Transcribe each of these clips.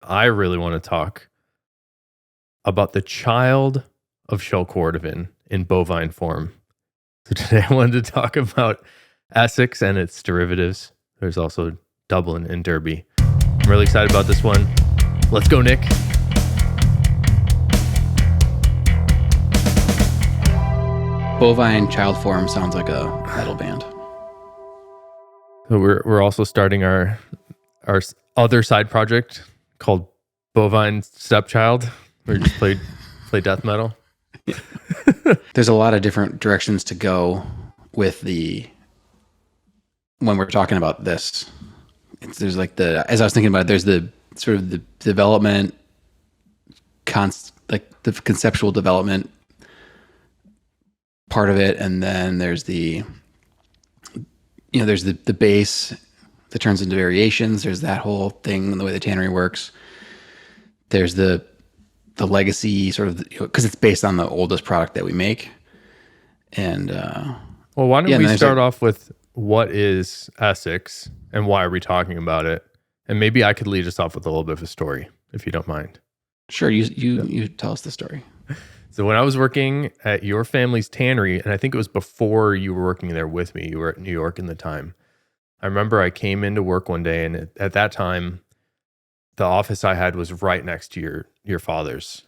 I really want to talk about the child of shell Cordovan in bovine form. So today I wanted to talk about Essex and its derivatives. There's also Dublin and Derby. I'm really excited about this one. Let's go, Nick. Bovine child form sounds like a metal band. So we're also starting our other side project called Bovine Stepchild. We just play death metal. There's a lot of different directions to go with when we're talking about this. There's like as I was thinking about it, there's the sort of the development, the conceptual development part of it, and then there's the base that turns into variations. There's that whole thing and the way the tannery works. There's the legacy sort of, because it's based on the oldest product that we make. And well, why don't we start off with what is Essex and why are we talking about it? And maybe I could lead us off with a little bit of a story, if you don't mind. Sure, you tell us the story. So when I was working at your family's tannery, and I think it was before you were working there with me, you were at New York in the time. I remember I came into work one day, and at that time, the office I had was right next to your father's.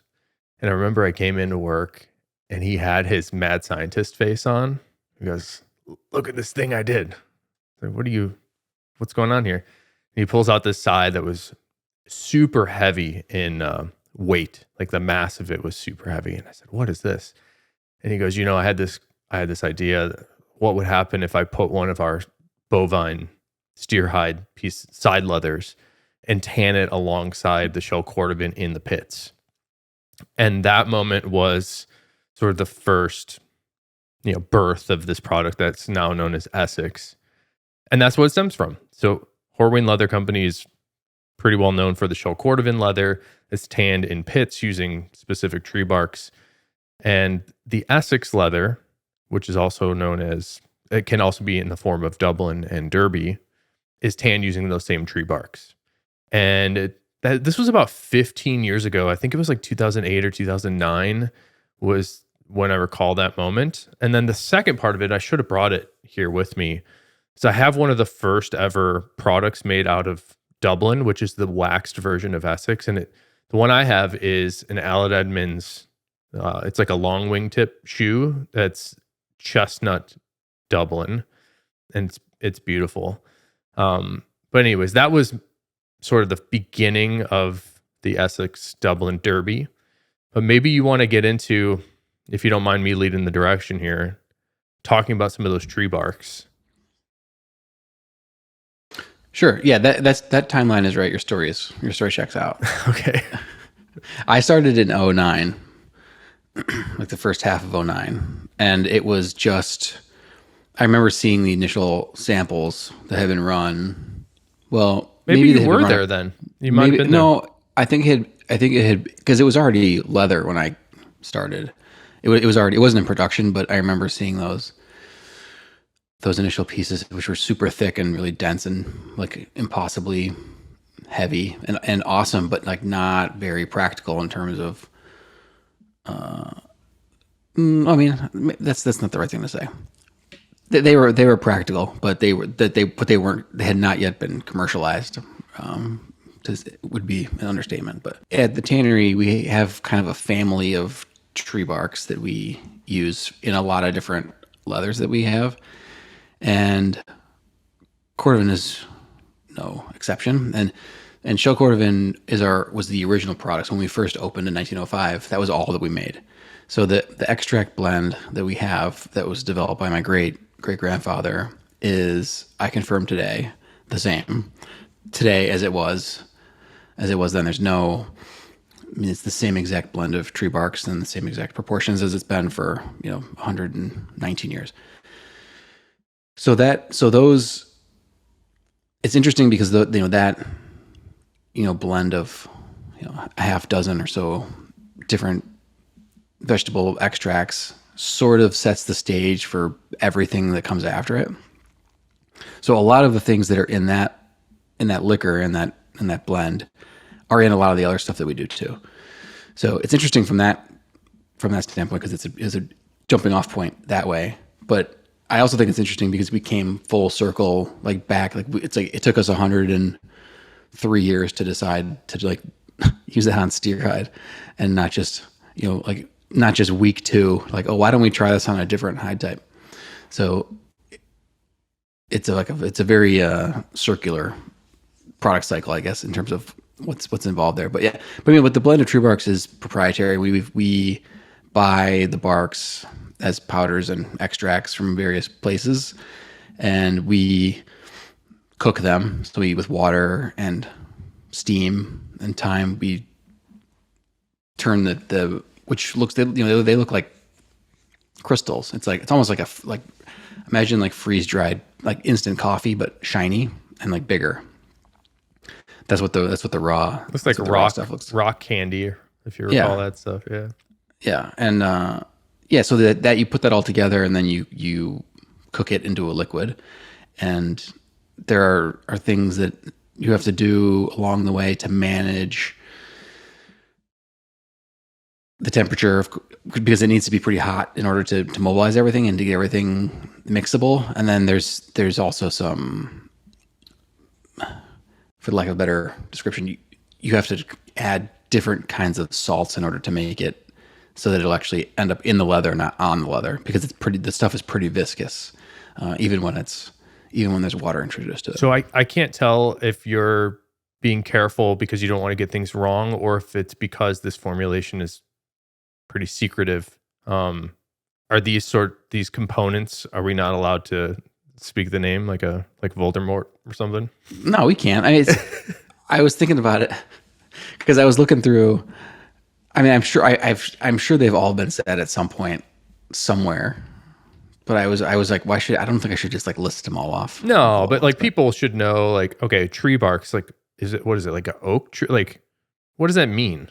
And I remember I came into work, and he had his mad scientist face on. He goes, "Look at this thing I did." I'm like, what's going on here? And he pulls out this side that was super heavy in weight, like the mass of it was super heavy. And I said, "What is this?" And he goes, I had this idea. What would happen if I put one of our bovine steer hide piece side leathers and tan it alongside the shell Cordovan in the pits? And that moment was sort of the first, birth of this product that's now known as Essex. And that's what it stems from. So Horween Leather Company is pretty well known for the shell Cordovan leather. It's tanned in pits using specific tree barks. And the Essex leather, which is also known as, it can also be in the form of Dublin and Derby, is tanned using those same tree barks. And this was about 15 years ago. I think it was like 2008 or 2009 was when I recall that moment. And then the second part of it, I should have brought it here with me. So I have one of the first ever products made out of Dublin, which is the waxed version of Essex. And the one I have is an Aled Edmonds. It's like a long wingtip shoe that's chestnut Dublin, and it's beautiful. But anyways, that was sort of the beginning of the Essex Dublin Derby. But maybe you want to get into, if you don't mind me leading the direction here, talking about some of those tree barks. Sure. Yeah, that timeline is right. Your story checks out. Okay. I started in 2009, like the first half of 2009, and it was just, I remember seeing the initial samples that had been run. Well, maybe you were there then. You might have been there. No, I think it had, because it was already leather when I started. It wasn't in production, but I remember seeing those initial pieces, which were super thick and really dense and like impossibly heavy and awesome, but like not very practical in terms of, I mean, that's not the right thing to say. They were practical, but they had not yet been commercialized. It would be an understatement. But at the tannery, we have kind of a family of tree barks that we use in a lot of different leathers that we have. And Cordovan is no exception. And shell Cordovan was the original product. When we first opened in 1905, that was all that we made. So the extract blend that we have that was developed by my great-grandfather is, I confirm today, the same today as it was then. There's no, it's the same exact blend of tree barks and the same exact proportions as it's been for 119 years. So those, it's interesting because that blend of a half dozen or so different vegetable extracts sort of sets the stage for everything that comes after it. So a lot of the things that are in that liquor, in that blend, are in a lot of the other stuff that we do too. So it's interesting from that standpoint because it's a jumping off point that way. But I also think it's interesting because we came full circle, like back, like it's like it took us 103 years to decide to like use that on steer hide, and not just like not just week 2, like, oh, why don't we try this on a different hide type? So it's a very circular product cycle, I guess, in terms of what's involved there. But yeah, but I mean, what the blend of tree barks is proprietary. We buy the barks as powders and extracts from various places, and we cook them. So with water and steam and time, we turn the which looks they look like crystals. It's almost like imagine like freeze dried like instant coffee, but shiny and like bigger. That's what the raw looks like rock stuff looks. Rock candy, if you recall that stuff. Yeah, and so that you put that all together, and then you cook it into a liquid, and there are things that you have to do along the way to manage the temperature because it needs to be pretty hot in order to mobilize everything and to get everything mixable. And then there's also some, for lack of a better description, you have to add different kinds of salts in order to make it so that it'll actually end up in the leather, not on the leather, because the stuff is pretty viscous, even when there's water introduced to it. So I can't tell if you're being careful because you don't want to get things wrong, or if it's because this formulation is pretty secretive. Are these components, are we not allowed to speak the name like Voldemort or something? No, we can't. I mean, I was thinking about it because I was looking through. I mean, I'm sure they've all been said at some point somewhere. But I was like, I don't think I should just like list them all off. No, but like people should know, like, okay, tree barks, like, what is it, like an oak tree? Like, what does that mean?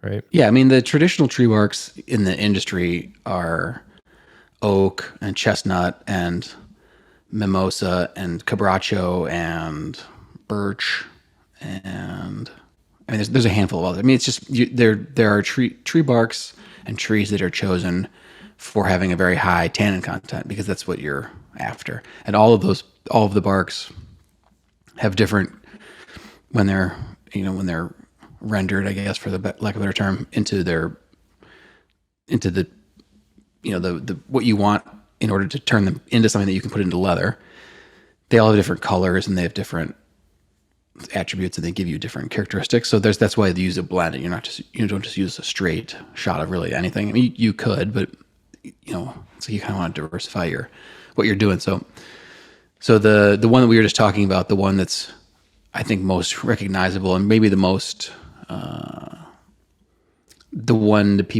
Right? Yeah, I mean, the traditional tree barks in the industry are oak and chestnut and mimosa and quebracho and birch, and I mean, there's a handful of others. I mean, it's just there are tree barks and trees that are chosen for having a very high tannin content because that's what you're after, and all of the barks have different when they're rendered, I guess, for the lack of a better term, into the what you want in order to turn them into something that you can put into leather. They all have different colors and they have different attributes and they give you different characteristics. So that's why they use a blend, and you don't just use a straight shot of really anything. I mean, you could, but so you kind of want to diversify what you're doing. So the one that we were just talking about, the one that's I think most recognizable and maybe the most the one that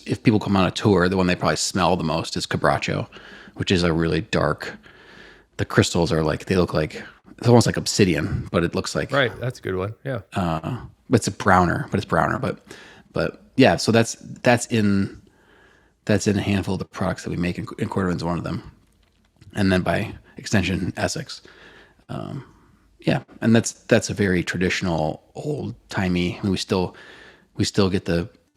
if people come on a tour, the one they probably smell the most is quebracho, which is a really dark. The crystals are like, they look like, it's almost like obsidian, but it looks like, right. That's a good one. Yeah. It's browner, but yeah. So that's in a handful of the products that we make, and Cordovan's one of them, and then by extension Essex. Yeah, and that's a very traditional, old timey. I mean, we still get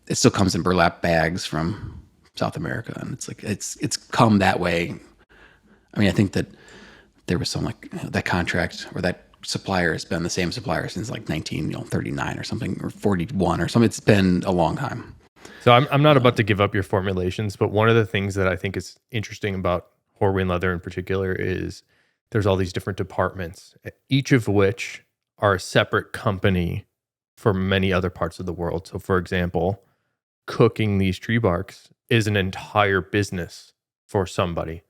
it still comes in burlap bags from South America, and it's like it's come that way. I mean, I think that there was some like that contract or that supplier has been the same supplier since like 1939 or something, or 41 or something. It's been a long time. So I'm not about to give up your formulations, but one of the things that I think is interesting about Horween leather in particular is there's all these different departments, each of which are a separate company for many other parts of the world. So for example, cooking these tree barks is an entire business for somebody.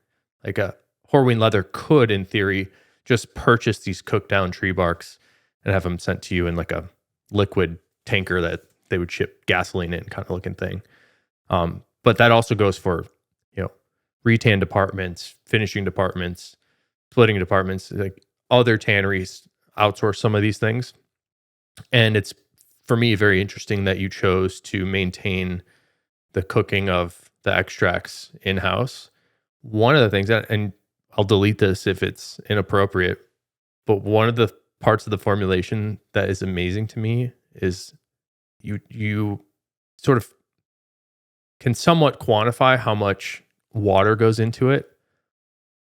Like a Horween leather could, in theory, just purchase these cooked down tree barks and have them sent to you in like a liquid tanker that they would ship gasoline in, kind of looking thing. But that also goes for, retan departments, finishing departments, splitting departments, like other tanneries outsource some of these things. And it's, for me, very interesting that you chose to maintain the cooking of the extracts in-house. One of the things and I'll delete this if it's inappropriate, but one of the parts of the formulation that is amazing to me is you sort of can somewhat quantify how much water goes into it,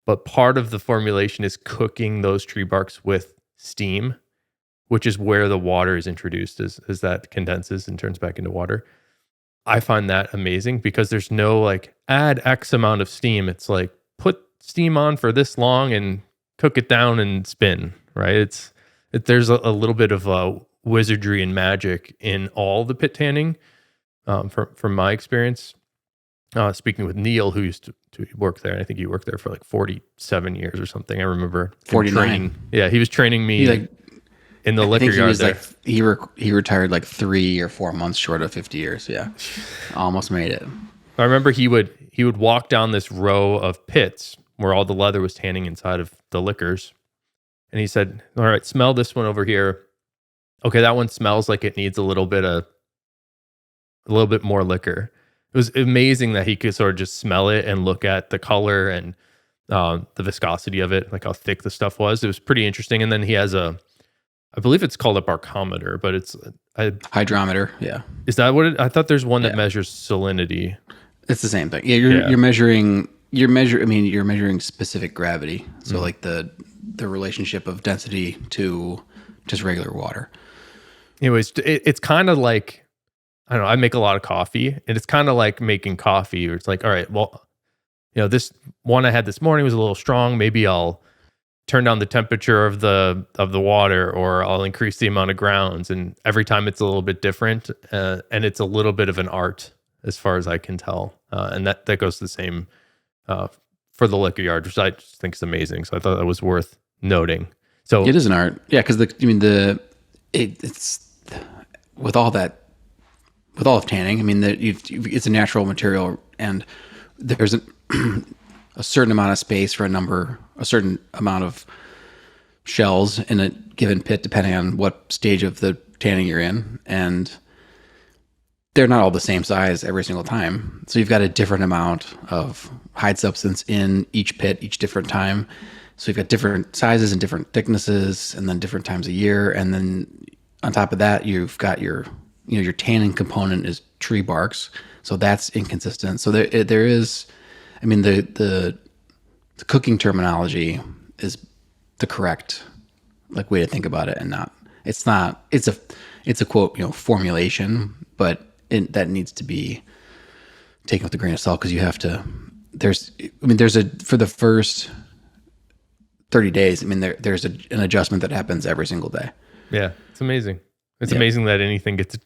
but part of the formulation is cooking those tree barks with steam, which is where the water is introduced as that condenses and turns back into water. I find that amazing because there's no like add X amount of steam. It's like put steam on for this long and cook it down and spin, right? There's a little bit of wizardry and magic in all the pit tanning from my experience. Speaking with Neil, who used to work there, and I think he worked there for like 47 years or something. I remember 49. Yeah, he was training me in the liquor yard there. He retired like 3 or 4 months short of 50 years. Yeah, almost made it. I remember he would walk down this row of pits where all the leather was tanning inside of the liquors, and he said, "All right, smell this one over here. Okay, that one smells like it needs a little bit more liquor." It was amazing that he could sort of just smell it and look at the color and the viscosity of it, like how thick the stuff was. It was pretty interesting. And then he has I believe it's called a barcometer, but it's a hydrometer. Yeah. Is that what I thought there's one that measures salinity. It's the same thing. Yeah. You're measuring specific gravity. So like the relationship of density to just regular water. Anyways, it's kind of like, I don't know, I make a lot of coffee, and it's kind of like making coffee, where it's like, all right, well, this one I had this morning was a little strong. Maybe I'll turn down the temperature of the water, or I'll increase the amount of grounds. And every time it's a little bit different, and it's a little bit of an art as far as I can tell. And that goes the same for the liquor yard, which I just think is amazing. So I thought that was worth noting. So it is an art. Yeah, because it's with all of tanning, I mean, it's a natural material, and there's a certain amount of space for a certain amount of shells in a given pit, depending on what stage of the tanning you're in. And they're not all the same size every single time. So you've got a different amount of hide substance in each pit, each different time. So you've got different sizes and different thicknesses, and then different times a year. And then on top of that, you've got your tannin component is tree barks, so that's inconsistent. So there is, I mean, the cooking terminology is the correct way to think about it, and it's a quote, formulation, but that needs to be taken with a grain of salt, because you have to. For the first 30 days, I mean, there's an adjustment that happens every single day. Yeah, it's amazing. It's amazing that anything gets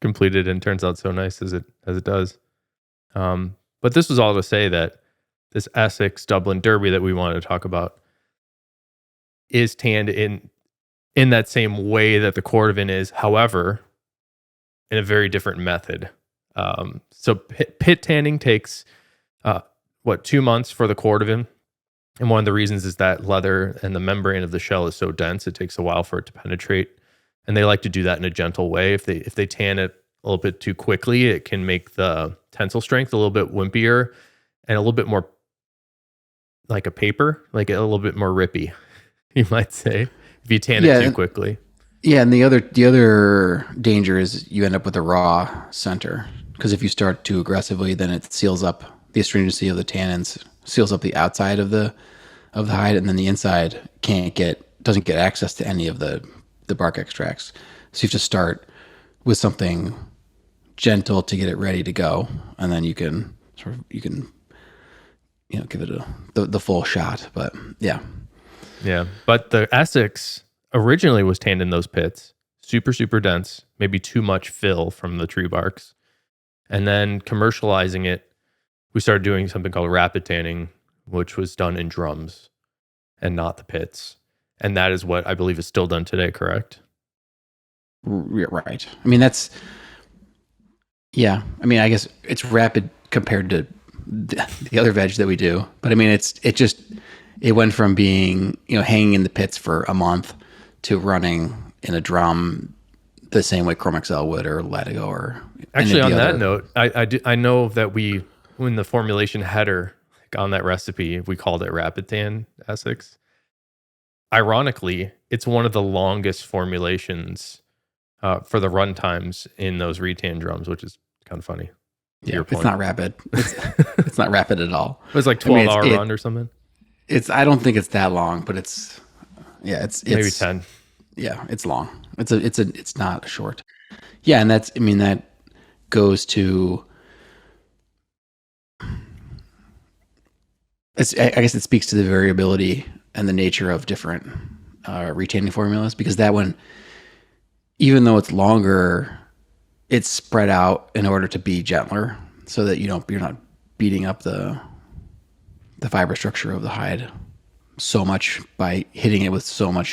completed and turns out so nice as it does. But this was all to say that this Essex Dublin Derby that we wanted to talk about is tanned in that same way that the Cordovan is, however, in a very different method. So pit tanning takes 2 months for the Cordovan, and one of the reasons is that leather and the membrane of the shell is so dense, it takes a while for it to penetrate. And they like to do that in a gentle way. If they tan it a little bit too quickly, it can make the tensile strength a little bit wimpier and a little bit more like a paper, like a little bit more rippy, you might say, if you tan it too quickly. Yeah, and the other danger is you end up with a raw center, because if you start too aggressively, then it seals up the astringency of the tannins, seals up the outside of the hide, and then the inside doesn't get access to any of the bark extracts. So you have to start with something gentle to get it ready to go, and then you can give it the full shot. But yeah. But the Essex originally was tanned in those pits, super dense, maybe too much fill from the tree barks, and then commercializing it, we started doing something called rapid tanning, which was done in drums and not the pits. And that is what I believe is still done today, correct? Right. I mean, I guess it's rapid compared to the other veg that we do. But I mean, it went from being, hanging in the pits for a month to running in a drum the same way Chromexcel would, or Latigo, or actually on that note, I know that when the formulation header on that recipe, we called it Rapid Tan Essex. Ironically, it's one of the longest formulations for the run times in those retan drums, which is kind of funny. Yeah, it's not rapid. It's not rapid at all. It was like 12-hour run or something. I don't think it's that long, but it's maybe 10. Yeah, it's long. It's not short. Yeah, and that goes to, I guess it speaks to the variability and the nature of different retaining formulas, because that one, even though it's longer, it's spread out in order to be gentler, so that you're not beating up the fiber structure of the hide so much by hitting it with so many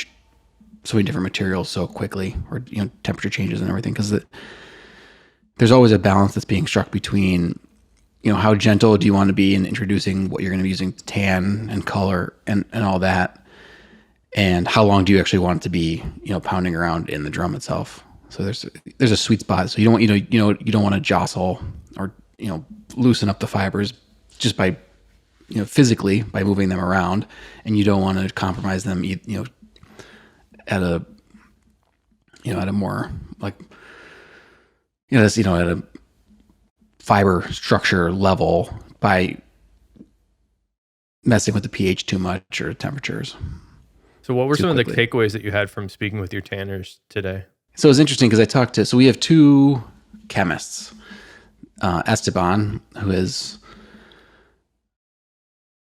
different materials so quickly, or temperature changes and everything, because there's always a balance that's being struck between how gentle do you want to be in introducing what you're going to be using to tan and color and all that, and how long do you actually want it to be pounding around in the drum itself. So there's a sweet spot. So you don't want to jostle or loosen up the fibers just by physically by moving them around, and you don't want to compromise them at a more like at a fiber structure level by messing with the pH too much or temperatures. So what were some of the takeaways that you had from speaking with your tanners today? So it was interesting because so we have two chemists, Esteban, who is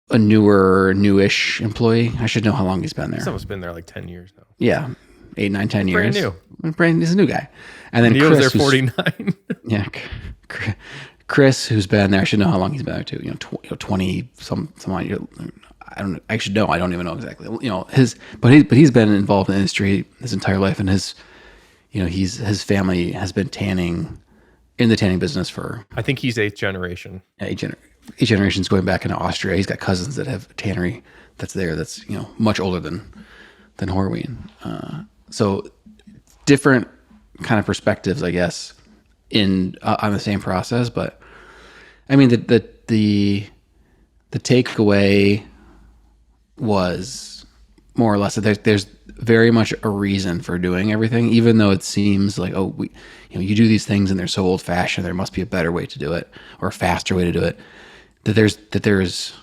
a newish employee. I should know how long he's been there. He's almost been there like 10 years now. Yeah. 8, 9, 10 years. Brand new. He's a new guy. And then he Chris was there 49. Yeah. Chris, who's been there, I should know how long he's been there too. 20 some I should know. I don't even know exactly. But he's been involved in the industry his entire life, and his family has been tanning in the tanning business for, I think he's 8th generation. Yeah, 8 generations going back into Austria. He's got cousins that have a tannery that's there. That's much older than Horween. So different kind of perspectives, I guess, on the same process. But I mean, the takeaway was more or less that there's very much a reason for doing everything, even though it seems like, you do these things and they're so old fashioned, there must be a better way to do it or a faster way to do it. That there's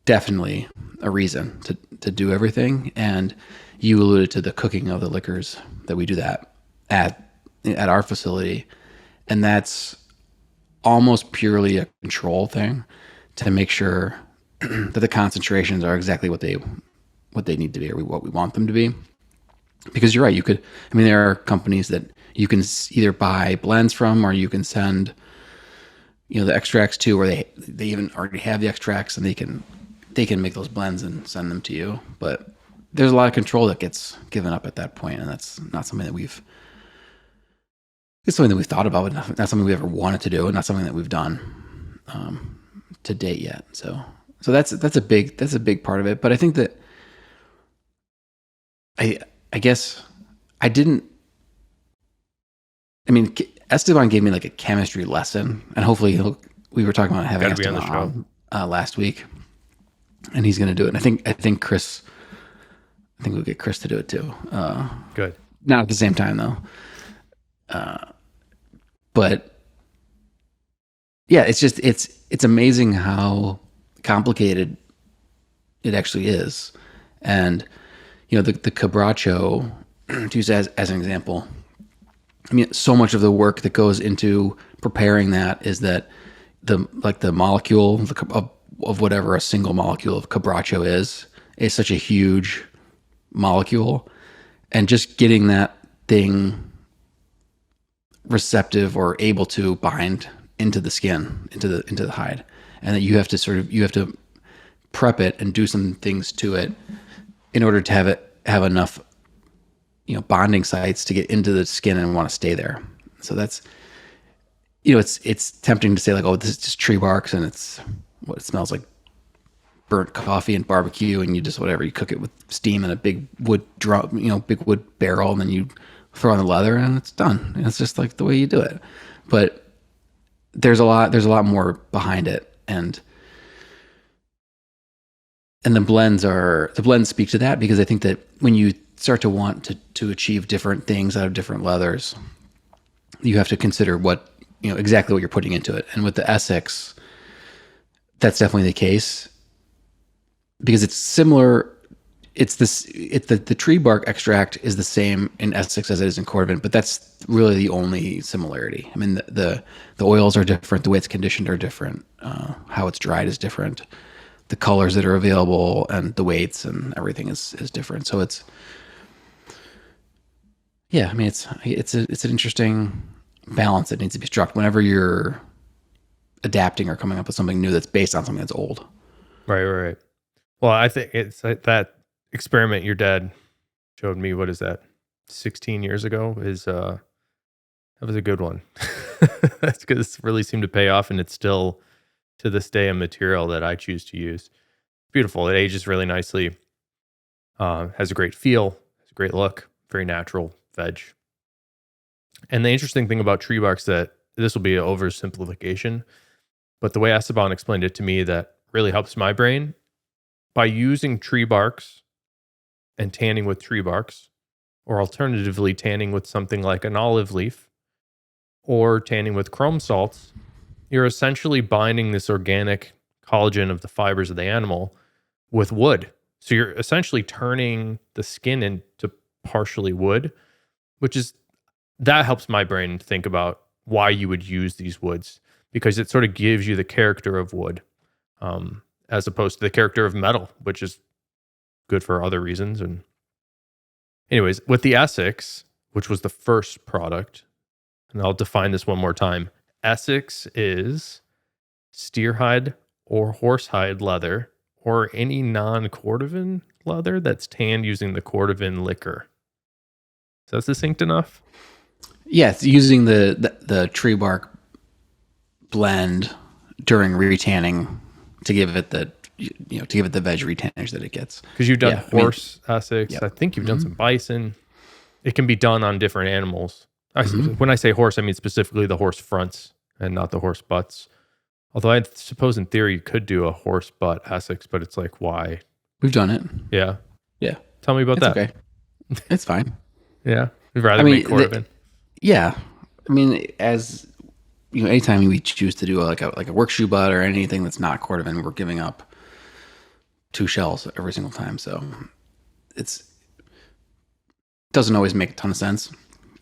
definitely a reason to do everything. And you alluded to the cooking of the liquors, that we do that at our facility. And that's almost purely a control thing to make sure that the concentrations are exactly what they need to be, or what we want them to be. Because you're right, there are companies that you can either buy blends from, or you can send the extracts to, where they even already have the extracts, and they can make those blends and send them to you. But there's a lot of control that gets given up at that point, and that's not something that it's something that we've thought about, but not something we ever wanted to do, and not something that we've done to date yet. So that's a big part of it. But I think that I guess I didn't. I mean, Esteban gave me like a chemistry lesson, and hopefully we were talking about having Esteban on last week, and he's going to do it. And I think we'll get Chris to do it too. Good. Not at the same time though. But yeah, it's amazing how complicated it actually is. And the Cabracho, to use as an example, I mean, so much of the work that goes into preparing that is that the molecule of whatever a single molecule of Cabracho is such a huge molecule, and just getting that thing receptive or able to bind into the skin, into the hide, and that you have to prep it and do some things to it in order to have enough bonding sites to get into the skin and want to stay there. So that's it's tempting to say like, oh, this is just tree barks and it's what it smells like, burnt coffee and barbecue, and you just whatever, you cook it with steam in a big wood drum, big wood barrel, and then you throw on the leather and it's done. And it's just like the way you do it. But there's a lot more behind it, and the blends speak to that, because I think that when you start to want to achieve different things out of different leathers, you have to consider exactly what you're putting into it. And with the Essex, that's definitely the case because it's similar. The tree bark extract is the same in Essex as it is in Cordovan, but that's really the only similarity. I mean, the oils are different, the way it's conditioned are different, how it's dried is different, the colors that are available and the weights and everything is different. So it's an interesting balance that needs to be struck whenever you're adapting or coming up with something new that's based on something that's old. Right. Well, I think it's like that experiment your dad showed me, what is that, 16 years ago, that was a good one. That's because it's really seemed to pay off, and it's still to this day a material that I choose to use. Beautiful. It ages really nicely, has a great feel, has a great look, very natural veg. And the interesting thing about tree barks, that this will be an oversimplification, but the way Esteban explained it to me that really helps my brain, by using tree barks and tanning with tree barks, or alternatively tanning with something like an olive leaf, or tanning with chrome salts, you're essentially binding this organic collagen of the fibers of the animal with wood. So you're essentially turning the skin into partially wood, that helps my brain think about why you would use these woods, because it sort of gives you the character of wood, as opposed to the character of metal, which is good for other reasons. And anyways, with the Essex, which was the first product, and I'll define this one more time. Essex is steerhide or horsehide leather, or any non-Cordovan leather that's tanned using the Cordovan liquor. Is that succinct enough? Yeah, it's using the tree bark blend during retanning to give it the veg retannage that it gets. Because you've done horse Essex. Yep. I think you've done some bison. It can be done on different animals. When I say horse, I mean specifically the horse fronts and not the horse butts. Although I suppose in theory you could do a horse butt Essex, but it's like, why? We've done it. Yeah. Yeah. Tell me about that. Okay. It's fine. Yeah. We'd rather make Cordovan. Yeah. I mean, as anytime we choose to do like a work shoe butt or anything that's not Cordovan, we're giving up 2 shells every single time. So it doesn't always make a ton of sense.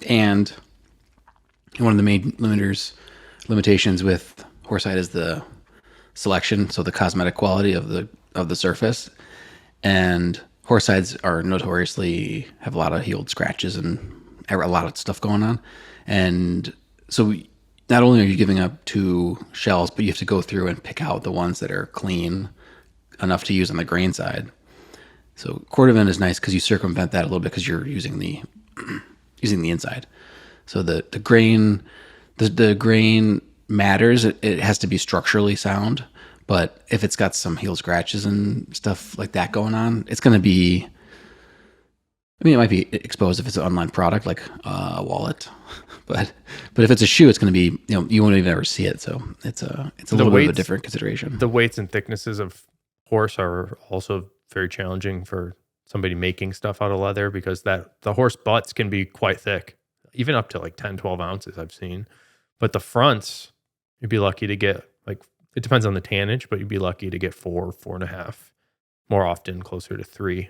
And one of the main limitations with horsehide is the selection, so the cosmetic quality of the surface. And horsehides are notoriously have a lot of healed scratches and a lot of stuff going on. And so not only are you giving up 2 shells, but you have to go through and pick out the ones that are clean enough to use on the grain side. So Cordovan is nice because you circumvent that a little bit because you're using the inside. So the grain matters. It has to be structurally sound, but if it's got some heel scratches and stuff like that going on, it's going to be. I mean, it might be exposed if it's an online product like a wallet, but if it's a shoe, it's going to be you won't even ever see it. So it's a little bit of a different consideration. The weights and thicknesses of horse are also very challenging for somebody making stuff out of leather, because the horse butts can be quite thick, even up to like 10, 12 ounces I've seen. But the fronts, you'd be lucky to get, like, it depends on the tannage, but you'd be lucky to get 4, 4.5, more often closer to 3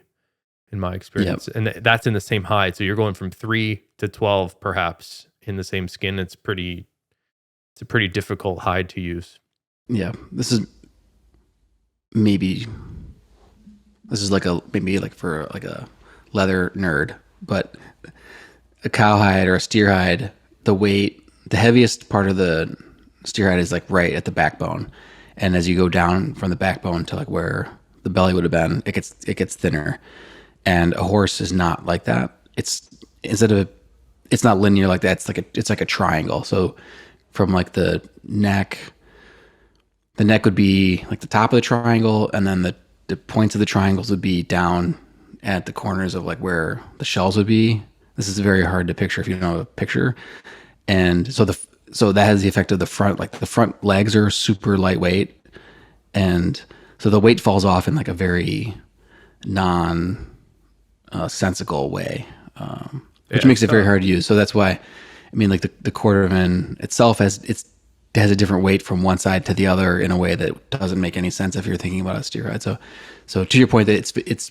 in my experience. Yep. And that's in the same hide. So you're going from 3 to 12 perhaps in the same skin. It's a pretty difficult hide to use. Yeah. This is maybe for a leather nerd, but a cowhide or a steer hide, the heaviest part of the steer hide is like right at the backbone. And as you go down from the backbone to like where the belly would have been, it gets thinner. And a horse is not like that. It's not linear like that. It's like a triangle. So from like the neck would be like the top of the triangle, and then the points of the triangles would be down at the corners of like where the shells would be. This is very hard to picture if you don't have a picture. And so that has the effect of the front, like the front legs are super lightweight. And so the weight falls off in like a very sensical way, which makes it very hard to use. So that's why, I mean, like the Cordovan itself has a different weight from one side to the other in a way that doesn't make any sense if you're thinking about a steer hide. So to your point, that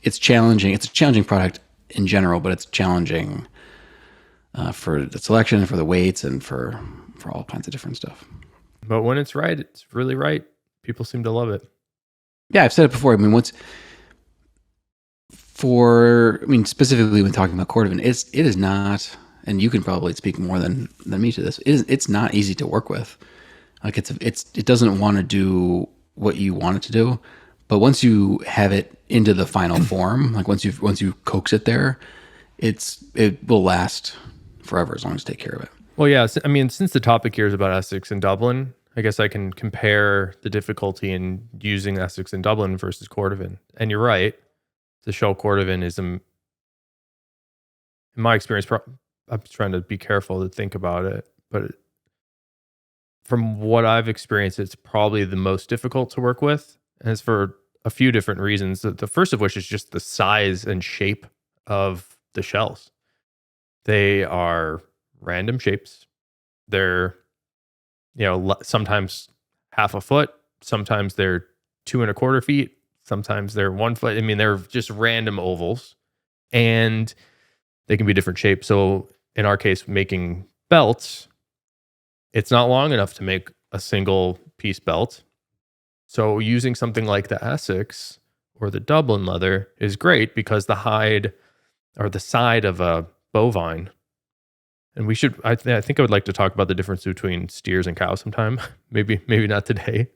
it's challenging. It's a challenging product in general, but it's challenging for the selection, for the weights, and for all kinds of different stuff. But when it's right, it's really right. People seem to love it. Yeah, I've said it before. I mean, specifically when talking about Cordovan, it is not, and you can probably speak more than me to this. It's not easy to work with. Like it doesn't want to do what you want it to do, but once you have it into the final form, like once you coax it there, it will last forever as long as you take care of it. Well, yeah. I mean, since the topic here is about Essex and Dublin, I guess I can compare the difficulty in using Essex and Dublin versus Cordovan. And you're right. The shell Cordovan is, in my experience, I'm trying to be careful to think about it, but from what I've experienced, it's probably the most difficult to work with. And it's for a few different reasons. The first of which is just the size and shape of the shells. They are random shapes. They're, sometimes half a foot, sometimes they're 2.25 feet, sometimes they're 1 foot. I mean, they're just random ovals, and they can be different shapes. So in our case, making belts, it's not long enough to make a single piece belt. So using something like the Essex or the Dublin leather is great because the hide or the side of a bovine, and I think I would like to talk about the difference between steers and cows sometime. maybe not today,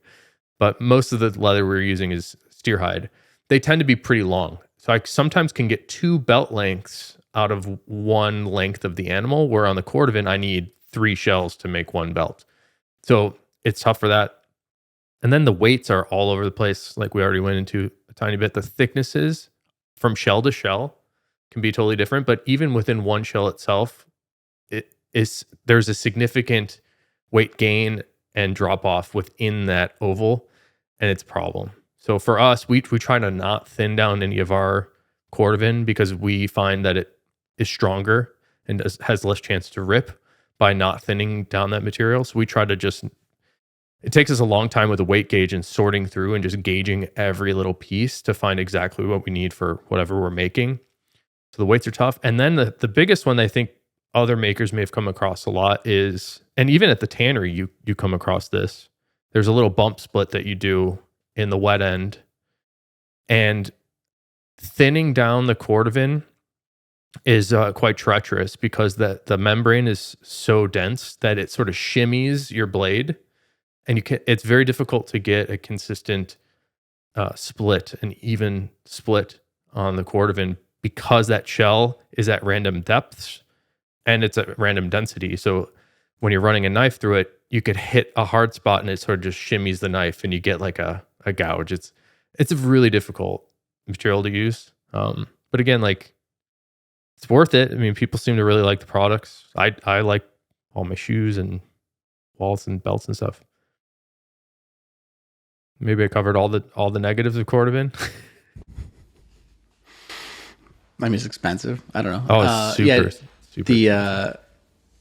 but most of the leather we're using is steer hide. They tend to be pretty long. So I sometimes can get 2 belt lengths out of one length of the animal, where on the Cordovan, I need 3 shells to make 1 belt. So it's tough for that. And then the weights are all over the place, like we already went into a tiny bit. The thicknesses from shell to shell can be totally different, but even within one shell itself, there's a significant weight gain and drop off within that oval, and it's a problem. So for us, we try to not thin down any of our Cordovan because we find that it is stronger and has less chance to rip by not thinning down that material. So we try to it takes us a long time with a weight gauge and sorting through and just gauging every little piece to find exactly what we need for whatever we're making. So the weights are tough. And then the biggest one I think other makers may have come across a lot is, and even at the tannery, you come across this. There's a little bump split that you do in the wet end. And thinning down the Cordovan is quite treacherous because the membrane is so dense that it sort of shimmies your blade. And it's very difficult to get a consistent split, an even split on the Cordovan because that shell is at random depths and it's at random density. So when you're running a knife through it, you could hit a hard spot and it sort of just shimmies the knife and you get like a gouge. It's a really difficult material to use. But again, like, it's worth it. I mean, people seem to really like the products. I like all my shoes and wallets and belts and stuff. Maybe I covered all the negatives of Cordovan. I mean, it's expensive. I don't know. Oh, it's super.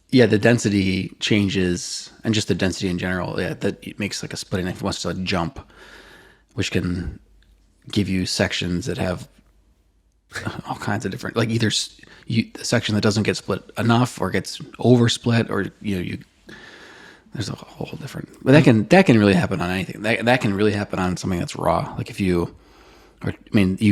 The density changes, and just the density in general. Yeah, that it makes like a splitting knife wants to like jump, which can give you sections that have all kinds of different, like either the section that doesn't get split enough or gets over split, or there's a whole different. But that can really happen on anything. That can really happen on something that's raw. Like you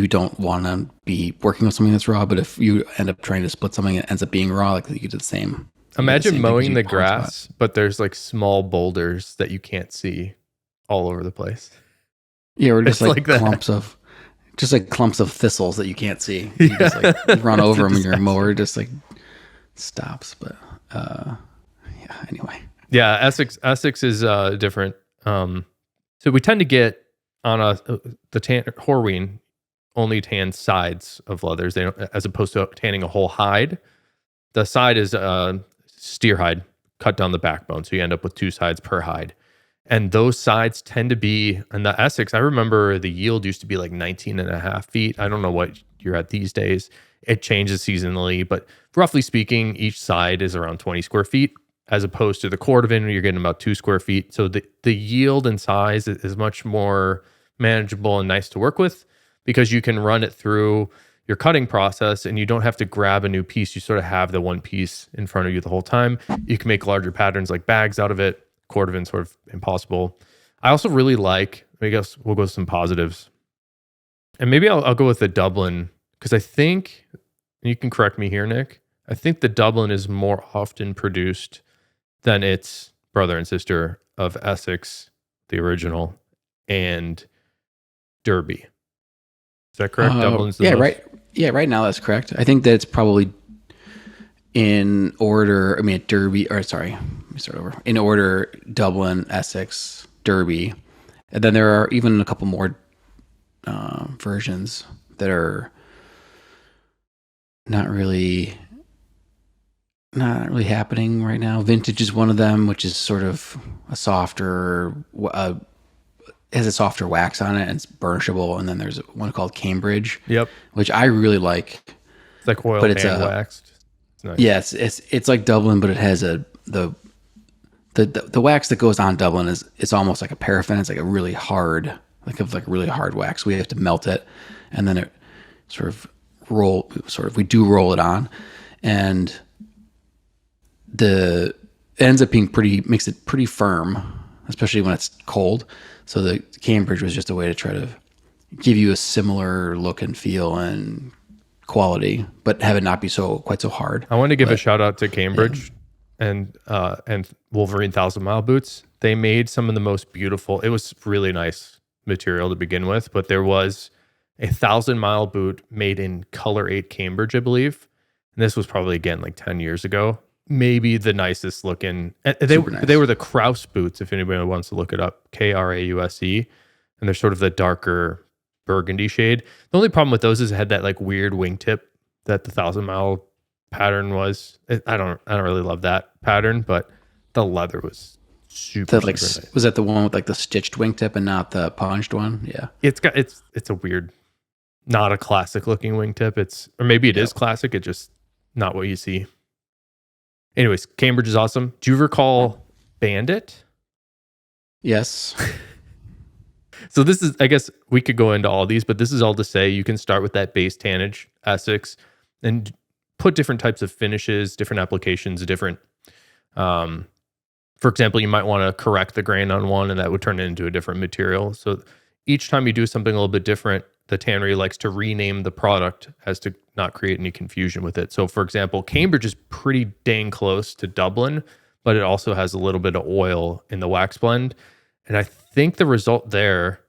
don't want to be working with something that's raw, but if you end up trying to split something that ends up being raw, like you do the same. Imagine mowing the grass, but there's like small boulders that you can't see all over the place. Yeah, or just like clumps of thistles that you can't see. You just like run over them and your mower just like stops. But anyway. Yeah, Essex is different. So we tend to get on Horween only tan sides of leathers. They don't, as opposed to tanning a whole hide. The side is steer hide cut down the backbone, so you end up with 2 sides per hide. And those sides tend to be, and the Essex, I remember the yield used to be like 19 and a half feet. I don't know what you're at these days. It changes seasonally, but roughly speaking, each side is around 20 square feet, as opposed to the Cordovan, where you're getting about 2 square feet. So the yield and size is much more manageable and nice to work with, because you can run it through your cutting process and you don't have to grab a new piece. You sort of have the one piece in front of you the whole time. You can make larger patterns like bags out of it. Cordovan, sort of impossible. I also really like, I guess we'll go with some positives. And maybe I'll go with the Dublin, because I think, and you can correct me here, Nick, I think the Dublin is more often produced than its brother and sister of Essex, the original, and Derby. Is that correct? Dublin's the most? Right. Yeah, right now that's correct. I think that it's probably in order. I mean, Derby, or sorry, let me start over. In order, Dublin, Essex, Derby, and then there are even a couple more versions that are not really happening right now. Vintage is one of them, which is sort of a softer, has a softer wax on it and it's burnishable. And then there's one called Cambridge, Yep. which I really like. It's like oil But it's pan waxed. It's nice. Yeah, it's like Dublin, but it has the wax that goes on Dublin it's almost like a paraffin. It's like a really hard, really hard wax. We have to melt it, and then it we do roll it on, and it ends up being makes it pretty firm, especially when it's cold. So the Cambridge was just a way to try to give you a similar look and feel and quality, but have it not be quite so hard. I want to give a shout out to Cambridge and Wolverine 1,000 Mile boots. They made some of the most beautiful. It was really nice material to begin with, but there was a 1,000 Mile boot made in color 8 Cambridge, I believe. And this was probably, again, like 10 years ago. Maybe the nicest looking. They were the Kraus boots, if anybody wants to look it up, Krause. And they're sort of the darker burgundy shade. The only problem with those is it had that like weird wingtip that the 1,000 Mile pattern was. I don't really love that pattern, but the leather was super nice. Was that the one with like the stitched wingtip and not the punched one? Yeah. It's a weird, not a classic looking wingtip. Or maybe it is classic. It's just not what you see. Anyways, Cambridge is awesome. Do you recall Bandit? Yes. So this is, I guess we could go into all these, but this is all to say you can start with that base tannage Essex and put different types of finishes, different applications, different, for example, you might want to correct the grain on one and that would turn it into a different material. So each time you do something a little bit different, the tannery likes to rename the product as to not create any confusion with it. So for example, Cambridge is pretty dang close to Dublin, but it also has a little bit of oil in the wax blend. And I think the result there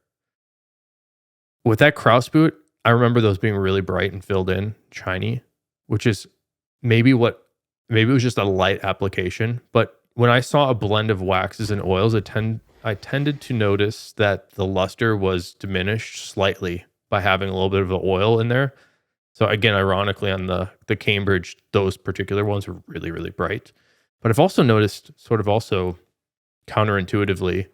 with that Kraus boot, I remember those being really bright and filled in, shiny, which is maybe it was just a light application. But when I saw a blend of waxes and oils, I tended to notice that the luster was diminished slightly by having a little bit of the oil in there. So again, ironically, on the Cambridge, those particular ones were really, really bright. But I've also noticed, sort of also counterintuitively,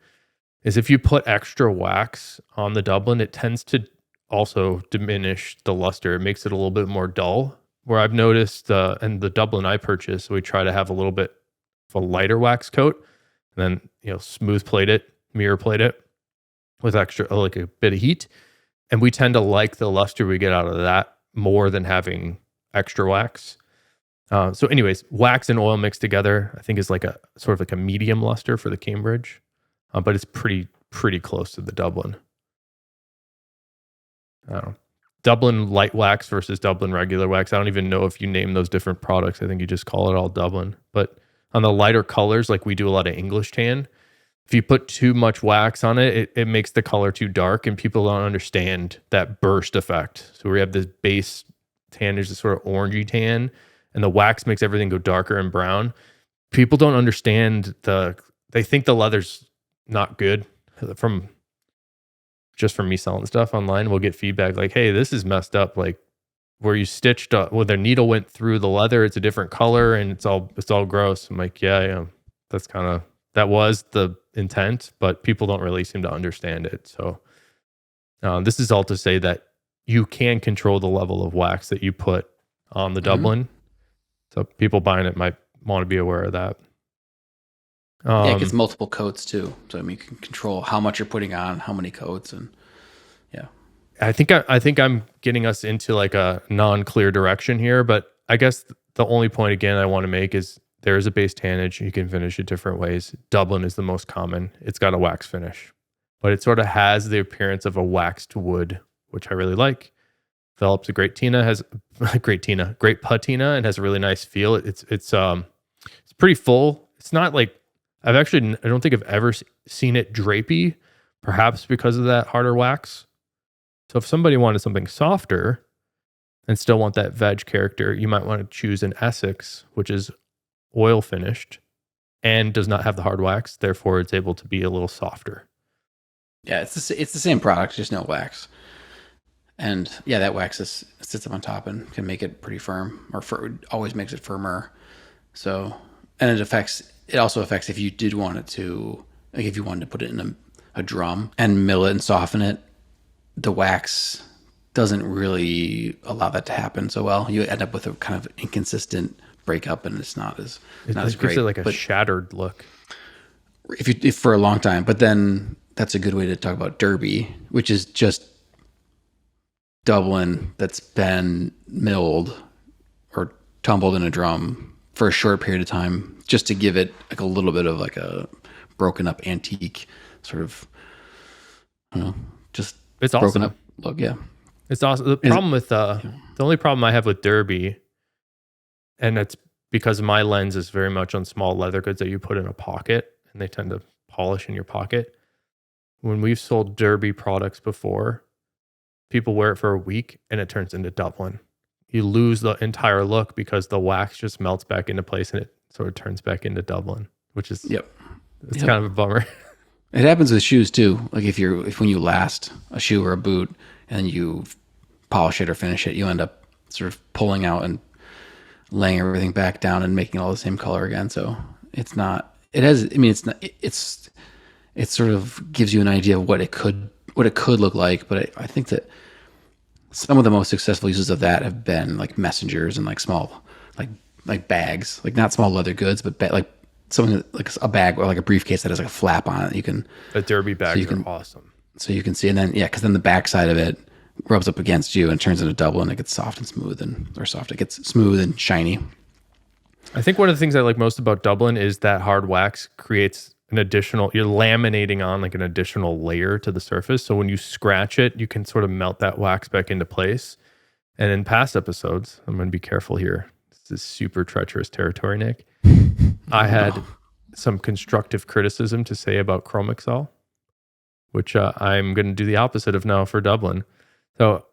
is if you put extra wax on the Dublin, it tends to also diminish the luster. It makes it a little bit more dull. Where I've noticed, and the Dublin I purchased, we try to have a little bit of a lighter wax coat, and then smooth plate it, mirror plate it with extra, like a bit of heat. And we tend to like the luster we get out of that more than having extra wax. So anyways, wax and oil mixed together, I think is like a sort of like a medium luster for the Cambridge. But it's pretty close to the Dublin. I don't know. Dublin light wax versus Dublin regular wax. I don't even know if you name those different products. I think you just call it all Dublin. But on the lighter colors, like we do a lot of English tan, if you put too much wax on it, it makes the color too dark and people don't understand that burst effect. So we have this base tan, there's this sort of orangey tan, and the wax makes everything go darker and brown. People don't understand they think the leather's not good. From me selling stuff online, we'll get feedback like, hey, this is messed up. Like where you stitched up, their needle went through the leather, it's a different color and it's all gross. I'm like, yeah, that's kind of That was the intent, but people don't really seem to understand it. So this is all to say that you can control the level of wax that you put on the Dublin. So people buying it might want to be aware of that. Yeah, it gets multiple coats too. So I mean, you can control how much you're putting on, how many coats, and yeah. I think I'm getting us into like a non-clear direction here, but I guess the only point again I want to make is there is a base tannage. You can finish it different ways. Dublin is the most common. It's got a wax finish, but it sort of has the appearance of a waxed wood, which I really like. Develops a great patina, and has a really nice feel. It's pretty full. It's not like I don't think I've ever seen it drapey, perhaps because of that harder wax. So if somebody wanted something softer and still want that veg character, you might want to choose an Essex, which is oil finished and does not have the hard wax. Therefore, it's able to be a little softer. Yeah, it's the same product, just no wax. And yeah, that wax sits up on top and can make it pretty firm, or always makes it firmer. So, and it also affects if you did want it to, like if you wanted to put it in a drum and mill it and soften it, the wax doesn't really allow that to happen so well. You end up with a kind of inconsistent breakup, and it's not as great. Gives it like a shattered look. If for a long time, but then that's a good way to talk about Derby, which is just Dublin that's been milled or tumbled in a drum for a short period of time, just to give it like a little bit of like a broken up antique sort of, just it's broken awesome. Up look. Yeah, it's awesome. The only problem I have with Derby, and it's because my lens is very much on small leather goods that you put in a pocket, and they tend to polish in your pocket. When we've sold Derby products before, people wear it for a week and it turns into Dublin. You lose the entire look because the wax just melts back into place and it sort of turns back into Dublin, which is it's kind of a bummer. It happens with shoes too. Like if when you last a shoe or a boot and you polish it or finish it, you end up sort of pulling out and laying everything back down and making it all the same color again. So it's not. It has. I mean, it's not. It sort of gives you an idea of what it could look like. But I think that some of the most successful uses of that have been like messengers and like small like bags, like not small leather goods, but like something like a bag or like a briefcase that has like a flap on it. You can the Derby bags are awesome. So you can see, and then because then the back side of it rubs up against you and turns into Dublin. It gets soft and smooth, it gets smooth and shiny. I think one of the things I like most about Dublin is that hard wax creates you're laminating on like an additional layer to the surface. So when you scratch it, you can sort of melt that wax back into place. And in past episodes, I'm going to be careful here. This is super treacherous territory, Nick. I had some constructive criticism to say about Chromexcel, which I'm going to do the opposite of now for Dublin. So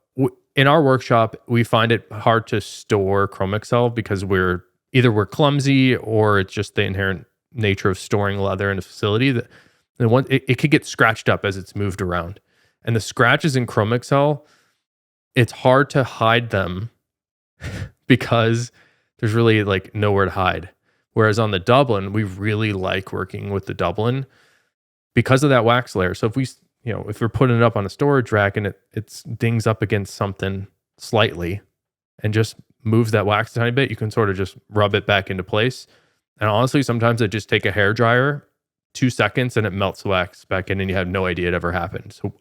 in our workshop, we find it hard to store Chromexcel because we're clumsy or it's just the inherent nature of storing leather in a facility that it could get scratched up as it's moved around. And the scratches in Chromexcel, it's hard to hide them because there's really like nowhere to hide. Whereas on the Dublin, we really like working with the Dublin because of that wax layer. So if we're putting it up on a storage rack and it dings up against something slightly and just moves that wax a tiny bit, you can sort of just rub it back into place. And honestly, sometimes I just take a hairdryer, 2 seconds, and it melts the wax back in and you have no idea it ever happened. So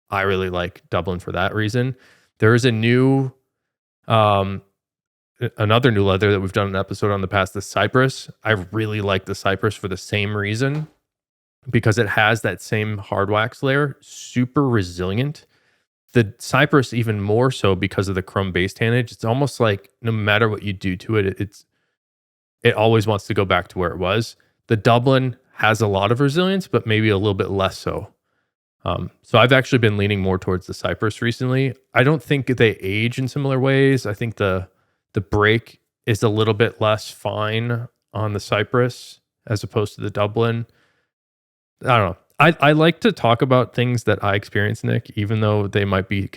I really like Dublin for that reason. There is a new, another new leather that we've done an episode on the past, the Cypress. I really like the Cypress for the same reason, because it has that same hard wax layer, super resilient. The Cypress even more so because of the chrome base tannage. It's almost like no matter what you do to it, it always wants to go back to where it was. The Dublin has a lot of resilience, but maybe a little bit less so. So I've actually been leaning more towards the Cypress recently. I don't think they age in similar ways. I think the break is a little bit less fine on the Cypress as opposed to the Dublin. I don't know. I like to talk about things that I experience, Nick, even though they might be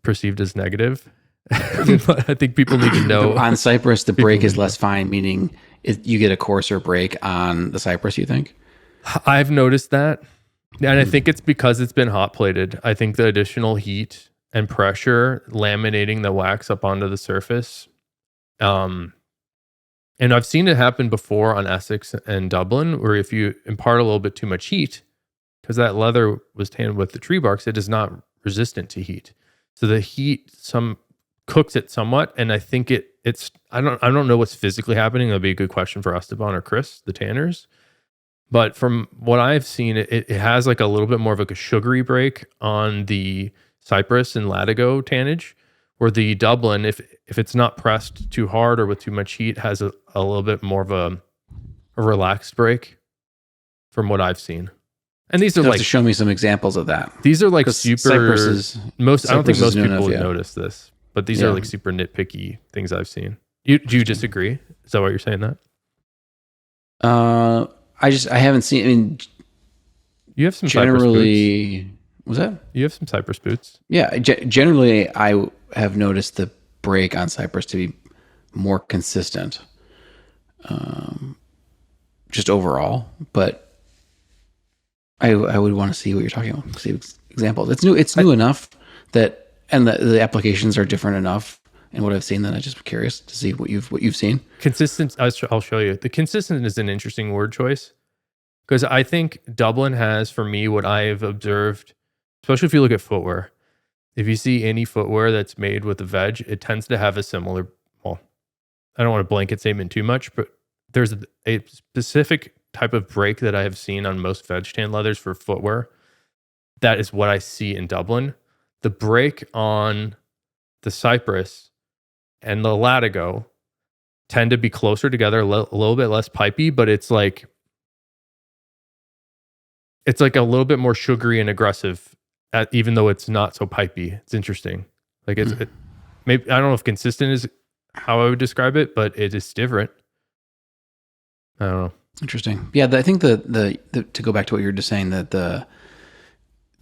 perceived as negative. But I think people need to know. On Cypress, the break is less fine, meaning you get a coarser break on the Cypress, you think? I've noticed that. And I think it's because it's been hot plated. I think the additional heat and pressure laminating the wax up onto the surface. And I've seen it happen before on Essex and Dublin, where if you impart a little bit too much heat, because that leather was tanned with the tree barks, it is not resistant to heat. So the heat cooks it somewhat, and I think it's I don't know what's physically happening. That'd be a good question for Esteban or Chris, the tanners. But from what I've seen, it has like a little bit more of like a sugary break on the Cypress and Latigo tannage, where the Dublin, if it's not pressed too hard or with too much heat, has a little bit more of a relaxed break from what I've seen. And these are You'll have like to show me some examples of that. these are like 'Cause super Cypress is- I don't think Cypress most is new people enough, would yeah. notice this, but these are Yeah. like super nitpicky things I've seen. Do you disagree? Is that what you're saying? That I haven't seen. I mean, you have some Cypress boots. generally, was that? You have some Cypress boots. Yeah, generally, I have noticed the break on Cypress to be more consistent, just overall. But I would want to see what you're talking about. See examples. It's new. It's new enough that, and the applications are different enough. And what I've seen, then I just curious to see what you've seen. Consistent. I'll show you. The consistent is an interesting word choice, because I think Dublin has, for me, what I have observed, especially if you look at footwear. If you see any footwear that's made with a veg, it tends to have a similar, well, I don't want to blanket statement too much, but there's a specific type of break that I have seen on most veg tan leathers for footwear. That is what I see in Dublin. The break on the Cypress and the Latigo tend to be closer together, a little bit less pipey, but it's like a little bit more sugary and aggressive, even though it's not so pipey. It's interesting. Like maybe, I don't know if consistent is how I would describe it, but it is different. I don't know. Interesting. Yeah, I think the to go back to what you were just saying, that the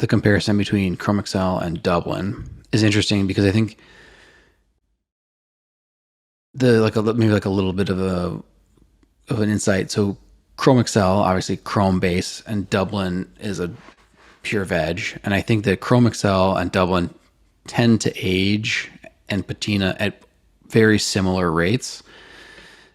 comparison between Chrome Excel and Dublin is interesting, because I think maybe like a little bit of an insight. So Chrome Excel, obviously Chrome base, and Dublin is a pure veg. And I think that Chrome Excel and Dublin tend to age and patina at very similar rates.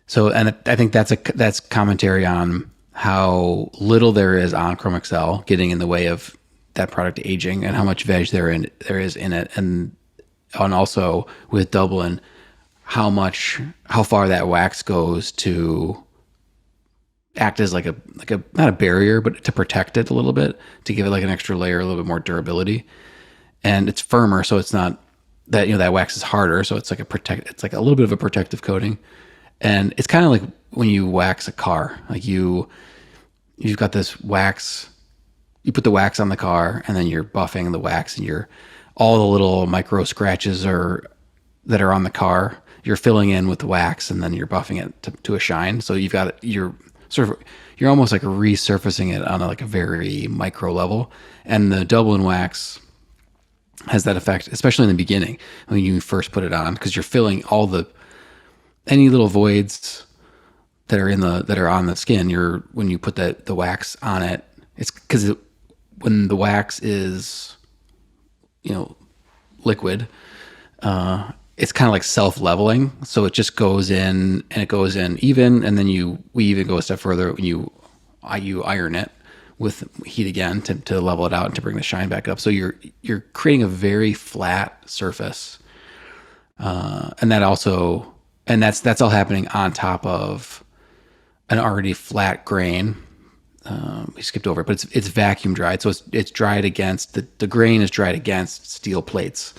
So, and I think that's commentary on how little there is on Chrome Excel getting in the way of that product aging, and how much veg there is in it. And also with Dublin, how far that wax goes to act as like a not a barrier, but to protect it a little bit, to give it like an extra layer, a little bit more durability. And it's firmer, so it's not that, that wax is harder, so it's like it's like a little bit of a protective coating. And it's kind of like when you wax a car, like you've got this wax, you put the wax on the car, and then you're buffing the wax, and all the little micro scratches that are on the car, you're filling in with the wax, and then you're buffing it to a shine. So you're almost like resurfacing it on a very micro level. And the Dublin wax has that effect, especially in the beginning when you first put it on, because you're filling any little voids that are on the skin. When you put the wax on it, it's because when the wax is liquid, it's kind of like self-leveling, so it just goes in, and it goes in even, and then we even go a step further when you iron it with heat again to level it out and to bring the shine back up. So you're creating a very flat surface, and that's all happening on top of an already flat grain. We skipped over it, but it's vacuum dried, so it's dried against the grain is dried against steel plates.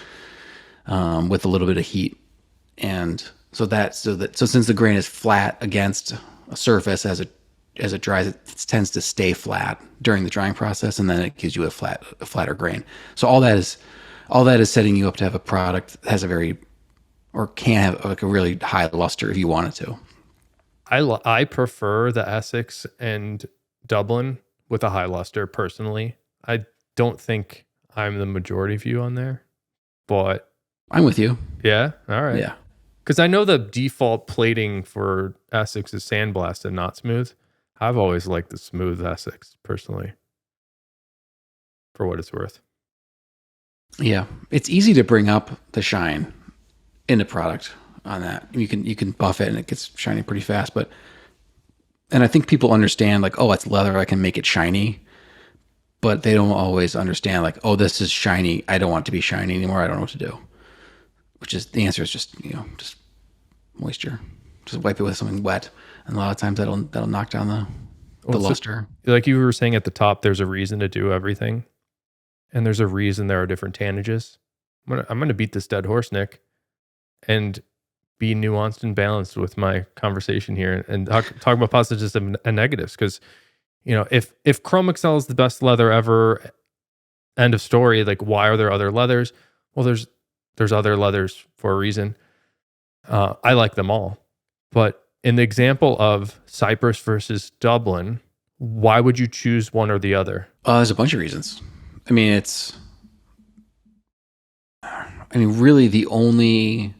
With a little bit of heat, and so since the grain is flat against a surface, as it dries, it tends to stay flat during the drying process, and then it gives you a flatter grain. So all that is setting you up to have a product that has can have like a really high luster if you wanted to. I prefer the Essex and Dublin with a high luster personally. I don't think I'm the majority view on there, but I'm with you. Yeah. All right. Yeah. Because I know the default plating for Essex is sandblasted, not smooth. I've always liked the smooth Essex personally, for what it's worth. Yeah, it's easy to bring up the shine in the product on that. You can buff it and it gets shiny pretty fast. And I think people understand like, oh, it's leather, I can make it shiny, but they don't always understand like, oh, this is shiny, I don't want it to be shiny anymore, I don't know what to do. Which is the answer is just just moisture, just wipe it with something wet, and a lot of times that'll knock down the luster. Like you were saying at the top, there's a reason to do everything, and there's a reason there are different tannages. I'm gonna beat this dead horse, Nick, and be nuanced and balanced with my conversation here, and talk about positives and negatives. Because if Chrome Excel is the best leather ever, end of story. Like, why are there other leathers? Well, there's other leathers for a reason. I like them all. But in the example of Cypress versus Dublin, why would you choose one or the other? There's a bunch of reasons. I mean, really the only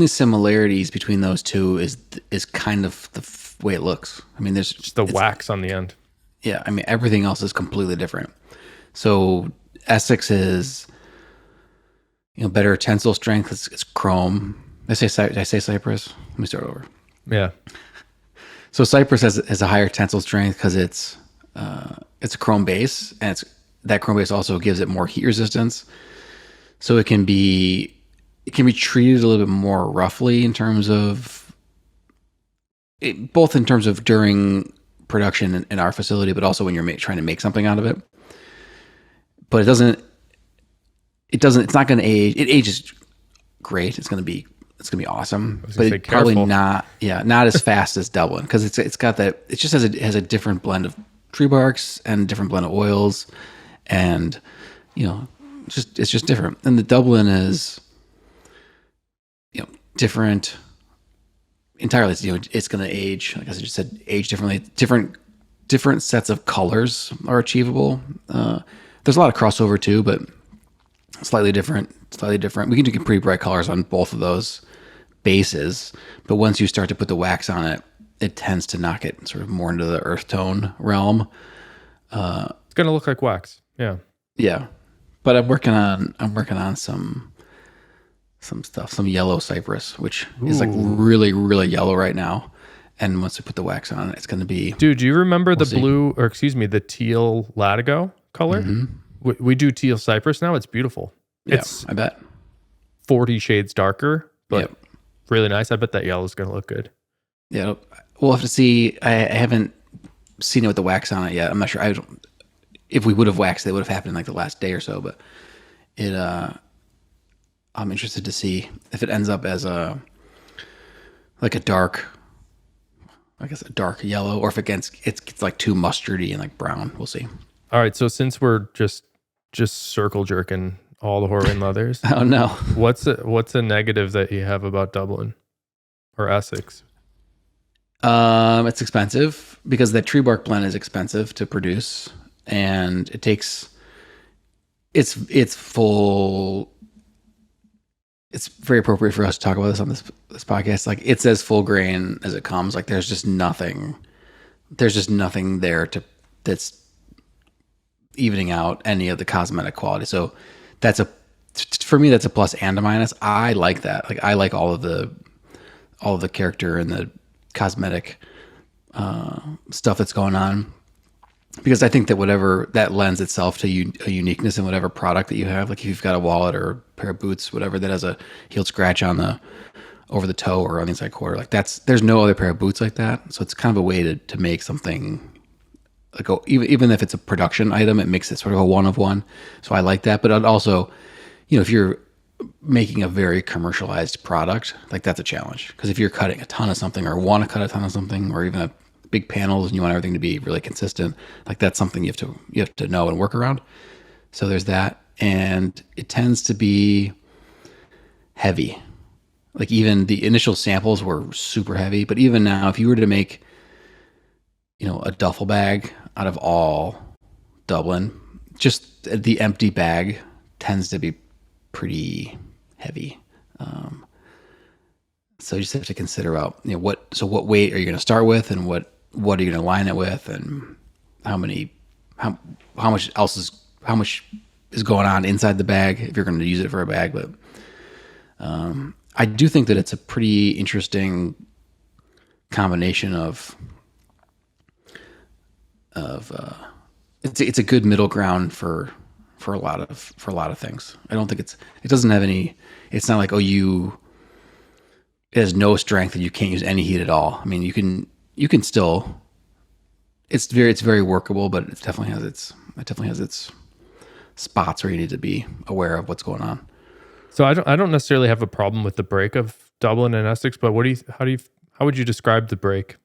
similarities between those two is kind of the way it looks. I mean, there's just the wax on the end. Yeah. I mean, everything else is completely different. So Essex is, better tensile strength. It's chrome. Did I say Cypress? Let me start over. Yeah. So Cypress has a higher tensile strength because it's a chrome base, and that chrome base also gives it more heat resistance. So it can be treated a little bit more roughly in terms of both in terms of during production in our facility, but also when you're trying to make something out of it. But it's not going to age. It ages great. It's going to be awesome, but it's probably not as fast as Dublin, because it's got that. It just has a different blend of tree barks and a different blend of oils, and it's just different. And the Dublin is different entirely. It's going to age, like I just said, age differently. Different sets of colors are achievable. There's a lot of crossover too, but slightly different. We can do pretty bright colors on both of those bases, but once you start to put the wax on it, it tends to knock it sort of more into the earth tone realm. It's gonna look like wax. Yeah. But I'm working on some stuff, some yellow cypress, which is like really, really yellow right now. And once we put the wax on it, it's going to be... Dude, do you remember the teal Latigo color? Mm-hmm. We do teal cypress now. It's beautiful. Yeah, I bet. 40 shades darker, but really nice. I bet that yellow is going to look good. Yeah, we'll have to see. I haven't seen it with the wax on it yet. I'm not sure. If we would have waxed it, would have happened in like the last day or so, but I'm interested to see if it ends up as a dark yellow, or if it gets like too mustardy and like brown. We'll see. All right. So since we're just circle jerking all the Horween leathers. Oh no. What's a negative that you have about Dublin or Essex? It's expensive because that tree bark blend is expensive to produce, and it takes it's full. It's very appropriate for us to talk about this on this podcast. Like, it's as full grain as it comes. Like, there's just nothing there that's evening out any of the cosmetic quality. So for me, that's a plus and a minus. I like that. Like, I like all of the character and the cosmetic stuff that's going on, because I think that whatever that lends itself to a uniqueness in whatever product that you have. Like, if you've got a wallet or a pair of boots, whatever, that has a healed scratch over the toe or on the inside quarter, like there's no other pair of boots like that. So it's kind of a way to make something like even if it's a production item, it makes it sort of a one of one. So I like that. But I'd also, if you're making a very commercialized product, like, that's a challenge, because if you're cutting a ton of something or want to cut a ton of something, or even big panels and you want everything to be really consistent, like, that's something you have to know and work around. So there's that. And it tends to be heavy. Like, even the initial samples were super heavy, but even now, if you were to make, a duffel bag out of all Dublin, just the empty bag tends to be pretty heavy. So you just have to consider out, what weight are you going to start with, and what what are you going to line it with, and how much is going on inside the bag if you're going to use it for a bag. But I do think that it's a pretty interesting combination of it's a good middle ground for a lot of things. I don't think it doesn't have any. It's not like it has no strength and you can't use any heat at all. I mean, you can still. It's very workable, but it definitely has its spots where you need to be aware of what's going on. So I don't necessarily have a problem with the brake of Dublin and Essex, but how would you describe the brake?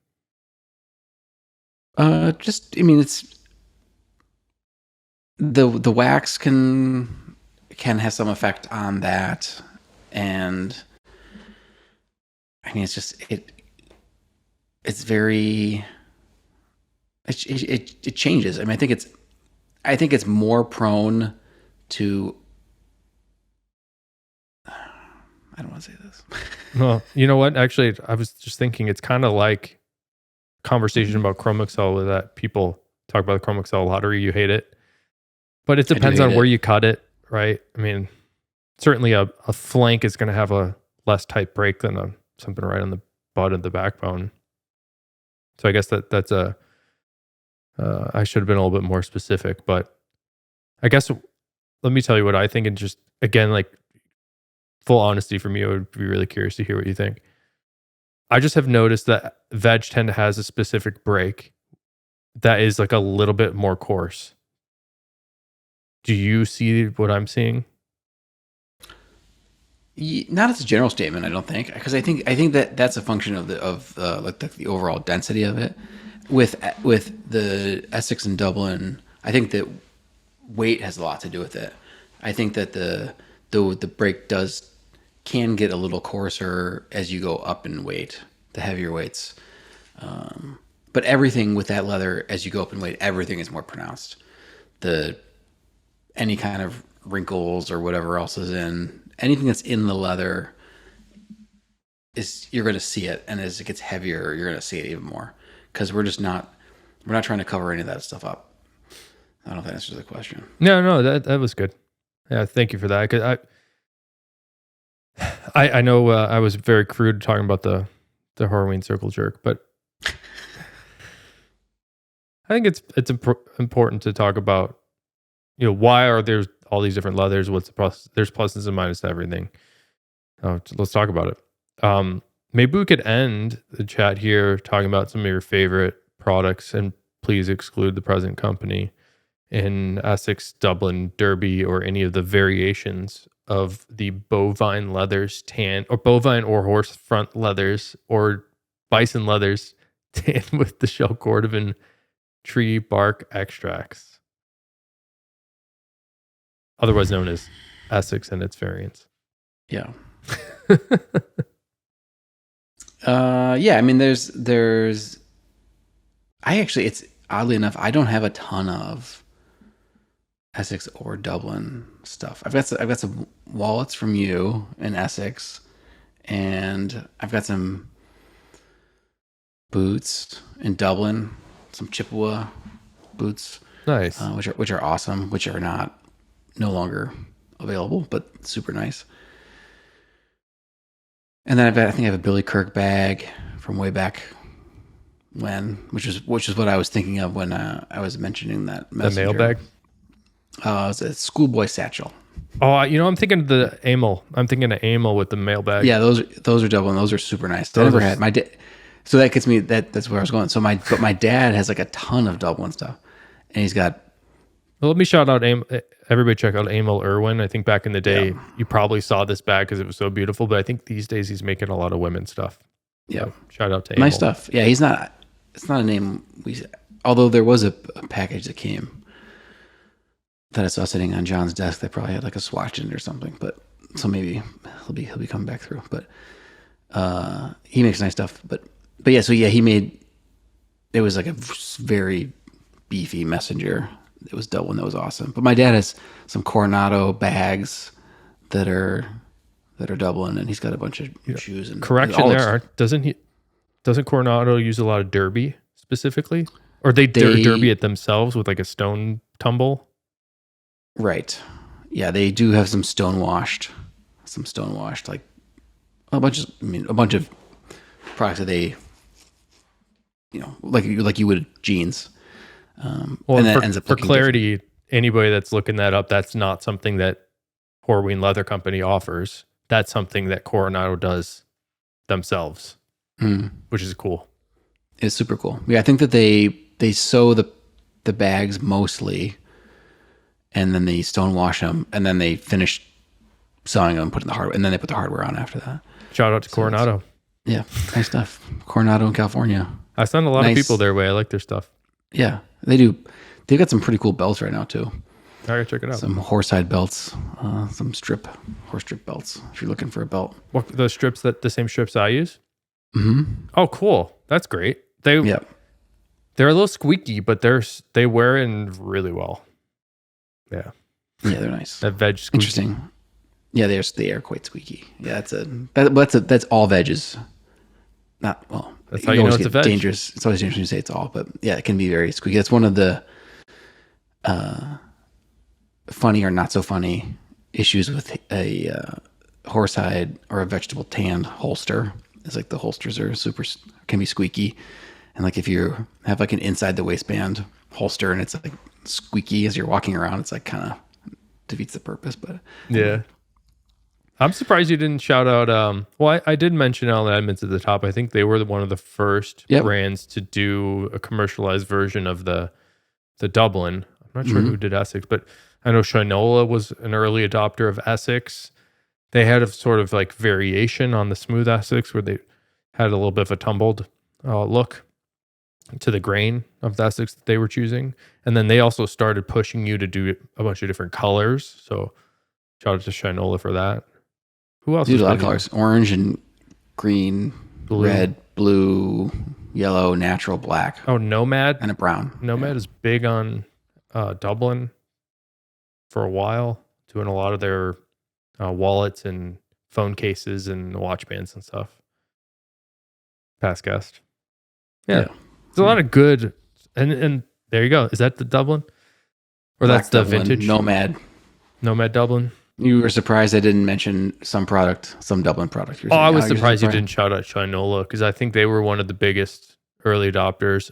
It's the wax can have some effect on that, and I mean it's very it changes. I mean, I think it's more prone to. I don't want to say this. Well, you know what? Actually, I was just thinking it's kind of like conversation about Chrome Excel with that people talk about the Chrome Excel lottery. You hate it, but it depends on where you cut it, right? I mean, certainly a flank is going to have a less tight brake than something right on the butt of the backbone. So I guess that's I should have been a little bit more specific, but I guess let me tell you what I think, and just again, like full honesty from you, I would be really curious to hear what you think. I just have noticed that Veg 10 has a specific brake that is like a little bit more coarse. Do you see what I'm seeing? Not as a general statement, I don't think, because I think that that's a function of the overall density of it. With the Essex and Dublin, I think that weight has a lot to do with it. I think that the brake can get a little coarser as you go up in weight, the heavier weights. But everything with that leather, as you go up in weight, everything is more pronounced. Any kind of wrinkles or whatever else is anything that's in the leather you're going to see it, and as it gets heavier, you're going to see it even more, because we're not trying to cover any of that stuff up. I don't know if that answers the question. No, that was good. Yeah, thank you for that. 'Cause I know I was very crude talking about the Horween circle jerk, but I think it's important to talk about, why are there all these different leathers? What's the process? There's pluses and minuses to everything. Let's talk about it. Maybe we could end the chat here talking about some of your favorite products, and please exclude the present company in Essex, Dublin, Derby, or any of the variations of the bovine leathers tan, or bovine or horse front leathers, or bison leathers tan with the shell Cordovan tree bark extracts, otherwise known as Essex and its variants. Yeah. Yeah, I mean, there's it's oddly enough, I don't have a ton of Essex or Dublin stuff. I've got some wallets from you in Essex, and I've got some boots in Dublin, some Chippewa boots. Nice. Which are awesome, which are no longer available, but super nice. And then I think I have a Billy Kirk bag from way back when, which is what I was thinking of when I was mentioning that messenger. The mailbag? It's a schoolboy satchel. Oh, I'm thinking of the Amel. I'm thinking of Amel with the mailbag. Yeah, those are Dublin. Those are super nice. I never had my dad. So that gets me. That's where I was going. So my dad has like a ton of Dublin stuff, and he's got. Well, let me shout out everybody check out Amel Irwin. I think back in the day, you probably saw this bag because it was so beautiful, but I think these days he's making a lot of women's stuff. Yeah. So shout out to Amel. Nice stuff. Yeah, it's not a name although there was a package that came that I saw sitting on John's desk that probably had like a swatch in it or something, but so maybe he'll be coming back through. But he makes nice stuff. But yeah, so yeah, it was like a very beefy messenger. It was Dublin. That was awesome. But my dad has some Coronado bags that are Dublin, and he's got a bunch of shoes. And correction there, doesn't Coronado use a lot of Derby specifically, or they derby it themselves with like a stone tumble. Right. Yeah, they do have some stonewashed, like a bunch of products that they, like you would jeans. Well, and that for, ends up for looking clarity, anybody that's looking that up, that's not something that Horween Leather Company offers. That's something that Coronado does themselves, which is cool. It's super cool. Yeah, I think that they sew the bags mostly, and then they stonewash them, and then they finish sewing them, putting the hardware, and then they put the hardware on after that. Shout out to Coronado. Yeah, nice stuff. Coronado in California. I send a lot of people their way. I like their stuff. Yeah, they do. They've got some pretty cool belts right now too. I gotta check it out. Some horsehide belts, some horse strip belts. If you're looking for a belt, what, those strips, the same strips I use. Mm-hmm. Oh, cool. That's great. They're a little squeaky, but they wear in really well. Yeah, they're nice. That veg squeaky. Interesting. Yeah, they are quite squeaky. Yeah, that's all veggies. Not well. That's how you know it's a veg. Dangerous. It's always dangerous when you say it's all, but yeah, it can be very squeaky. That's one of the funny or not so funny issues with a horsehide or a vegetable tanned holster. It's like the holsters are can be squeaky, and like if you have like an inside the waistband holster and it's like squeaky as you're walking around, it's like kind of defeats the purpose. But yeah. I'm surprised you didn't shout out. Well, I did mention Allen Edmonds at the top. I think they were one of the first brands to do a commercialized version of the Dublin. I'm not sure who did Essex, but I know Shinola was an early adopter of Essex. They had a sort of like variation on the smooth Essex where they had a little bit of a tumbled look to the grain of the Essex that they were choosing. And then they also started pushing you to do a bunch of different colors. So shout out to Shinola for that. Who else? Dude, a lot of colors: orange and green, red, blue, yellow, natural, black. Oh, Nomad and a brown. Nomad is big on Dublin for a while, doing a lot of their wallets and phone cases and watch bands and stuff. Past guest. Yeah. There's a lot of good, and there you go. Is that the Dublin, or Black that's the Dublin, vintage Nomad Dublin? You were surprised I didn't mention some Dublin product. I was surprised you didn't shout out Shinola because I think they were one of the biggest early adopters.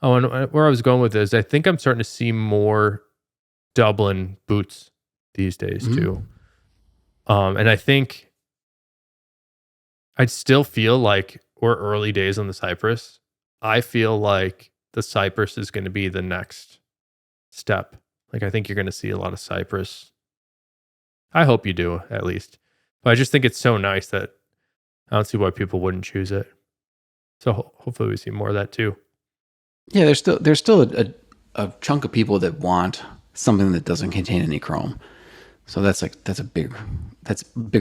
Oh, and where I was going with this, I think I'm starting to see more Dublin boots these days too. And I think I'd still feel like we're early days on the Cypress. I feel like the Cypress is going to be the next step. Like I think you're going to see a lot of Cypress. I hope you do, at least. But I just think it's so nice that I don't see why people wouldn't choose it. So hopefully we see more of that too. Yeah, there's still a chunk of people that want something that doesn't contain any chrome. So that's a big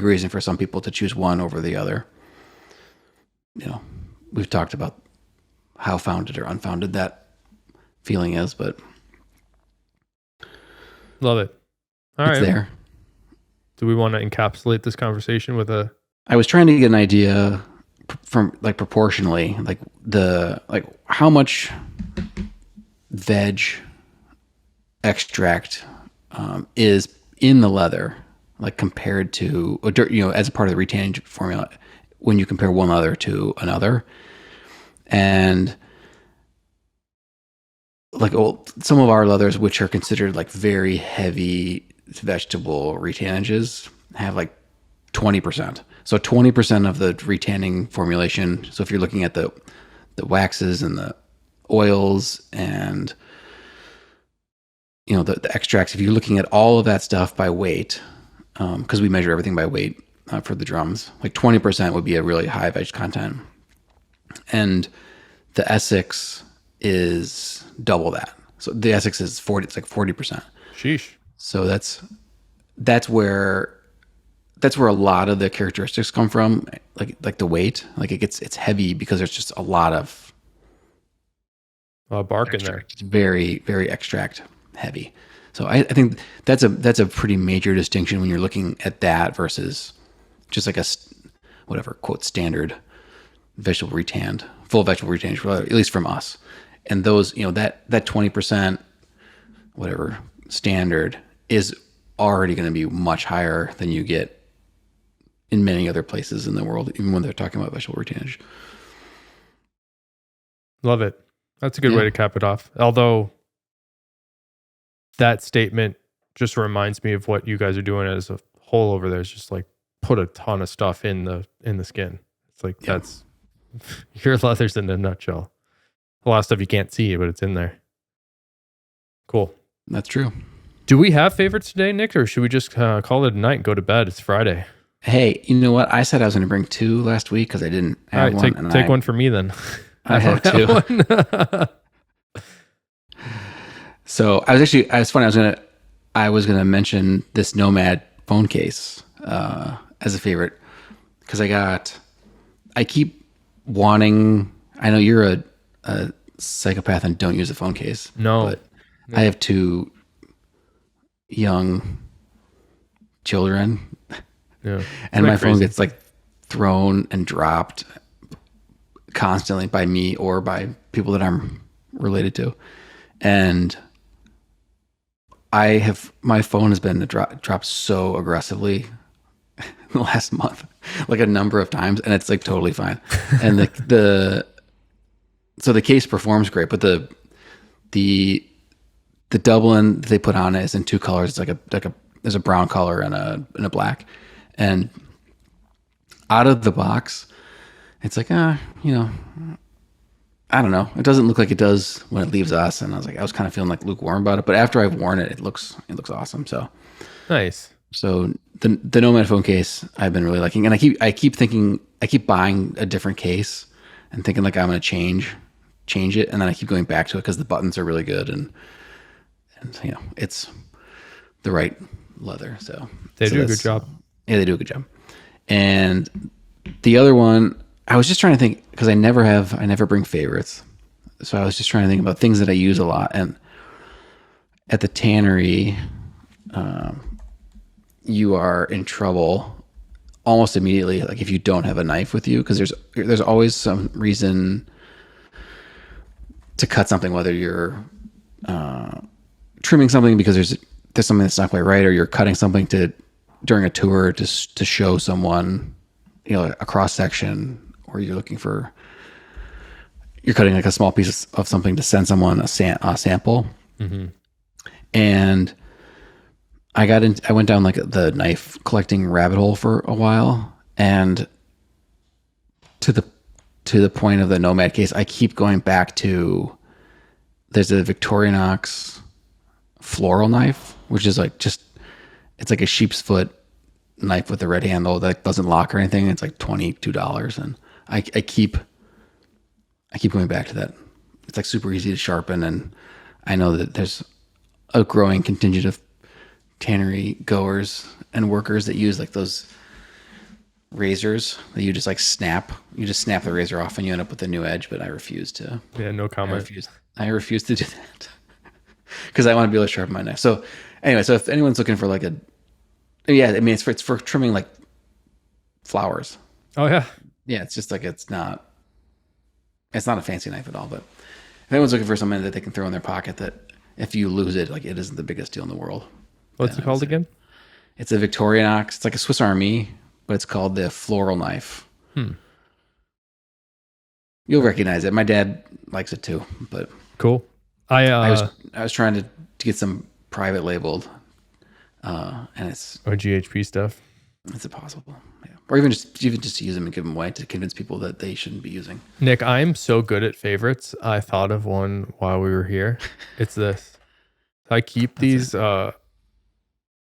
reason for some people to choose one over the other. We've talked about how founded or unfounded that feeling is, but love it. All right. It's there. Do we want to encapsulate this conversation with a? I was trying to get an idea from like proportionally, like how much veg extract is in the leather, like compared to as a part of the retanning formula when you compare one leather to another, and like some of our leathers, which are considered like very heavy vegetable retanages, have like 20%. So 20% of the retanning formulation. So if you're looking at the waxes and the oils and the extracts, if you're looking at all of that stuff by weight, because we measure everything by weight for the drums, like 20% would be a really high veg content, and the Essex is double that. So the Essex is 40. It's like 40%. Sheesh. So that's where a lot of the characteristics come from, like the weight. Like it's heavy because there's just a lot of bark in there. It's very, very extract heavy. So I think that's a pretty major distinction when you're looking at that versus just like a whatever quote standard full vegetable retanned, at least from us. and those, that 20%, whatever standard is already going to be much higher than you get in many other places in the world, even when they're talking about vegetable retainage. Love it. That's a good way to cap it off. Although that statement just reminds me of what you guys are doing as a whole over there. Is just like put a ton of stuff in the skin. It's like that's your leathers in a nutshell. A lot of stuff you can't see, but it's in there. Cool. That's true. Do we have favorites today, Nick, or should we just call it a night and go to bed? It's Friday. Hey, you know what? I said I was going to bring 2 last week because I didn't have one. Take one for me then. I have 2. So I was gonna mention this Nomad phone case as a favorite because I keep wanting. I know you're a psychopath and don't use a phone case. No, but I have 2 young children, and my phone gets like thrown and dropped constantly by me or by people that I'm related to, and my phone has been dropped so aggressively in the last month, like a number of times, and it's like totally fine. And so the case performs great, but the Dublin they put on it is in 2 colors. It's there's a brown color and a black, and out of the box, it's like I don't know. It doesn't look like it does when it leaves us. And I was kind of feeling like lukewarm about it. But after I've worn it, it looks awesome. So nice. So the Nomad phone case I've been really liking, and I keep buying a different case and thinking like I'm going to change it, and then I keep going back to it because the buttons are really good and it's the right leather. So they do a good job. Yeah, they do a good job. And the other one, I was just trying to think because I never bring favorites. So I was just trying to think about things that I use a lot. And at the Tannery, you are in trouble almost immediately, like if you don't have a knife with you, because there's always some reason to cut something, whether you're trimming something because there's something that's not quite right, or you're cutting something during a tour to show someone, a cross section, or you're cutting like a small piece of something to send someone a sample. Mm-hmm. And I went down like the knife collecting rabbit hole for a while, and to the point of the Nomad case, I keep going back to, there's a Victorinox floral knife, which is like it's like a sheep's foot knife with a red handle that doesn't lock or anything. It's like $22, and I keep going back to that. It's like super easy to sharpen, and I know that there's a growing contingent of tannery goers and workers that use like those razors that you just like snap the razor off and you end up with a new edge. But I refuse to. Yeah, no comment. I refuse to do that because I want to be able to sharpen my knife. So anyway, so if anyone's looking for like it's for trimming like flowers. Oh yeah. Yeah, it's just like it's not a fancy knife at all. But if anyone's looking for something that they can throw in their pocket, that if you lose it, like it isn't the biggest deal in the world. What's it called again? It's a Victorinox. It's like a Swiss Army, but it's called the floral knife. You'll recognize it. My dad likes it too. But cool. I was trying to get some private labeled, and it's GHP stuff. It's impossible. Yeah. Or even just to use them and give them away to convince people that they shouldn't be using. Nick, I'm so good at favorites. I thought of one while we were here. It's this. I keep these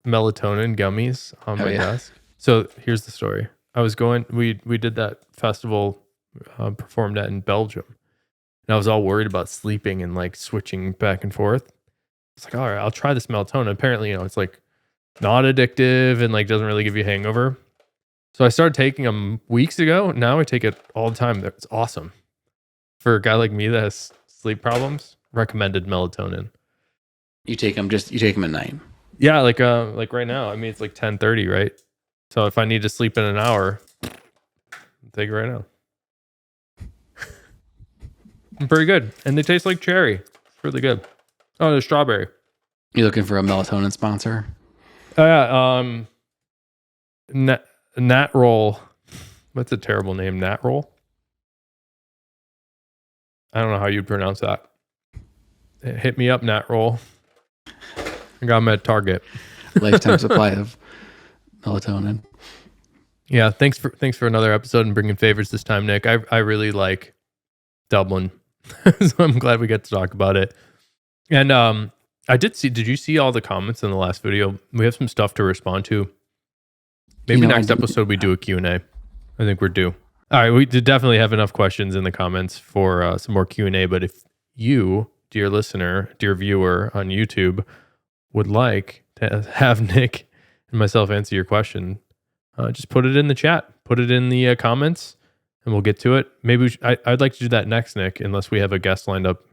melatonin gummies on my desk. So here's the story. We did that festival performed at in Belgium, and I was all worried about sleeping and like switching back and forth. It's like, all right, I'll try this melatonin. Apparently, it's like not addictive and like doesn't really give you a hangover. So I started taking them weeks ago. Now I take it all the time. It's awesome. For a guy like me that has sleep problems, recommended melatonin. You take them at night. Yeah, like right now. I mean, it's like 10:30, right? So if I need to sleep in an hour, I'll take it right now. Pretty good. And they taste like cherry. It's really good. Oh, there's strawberry. You looking for a melatonin sponsor? Oh, yeah. Nat Roll. What's a terrible name? Nat Roll? I don't know how you'd pronounce that. Hit me up, Nat Roll. I got them at Target. Lifetime supply of melatonin. Yeah, thanks for another episode and bringing favors this time, Nick. I really like Dublin, so I'm glad we get to talk about it. And I did see. Did you see all the comments in the last video? We have some stuff to respond to. Maybe next episode we do a Q&A. I think we're due. All right, we did definitely have enough questions in the comments for some more Q&A. But if you, dear listener, dear viewer on YouTube, would like to have Nick and myself answer your question, just put it in the chat. Put it in the comments, and we'll get to it. Maybe I'd like to do that next, Nick, unless we have a guest lined up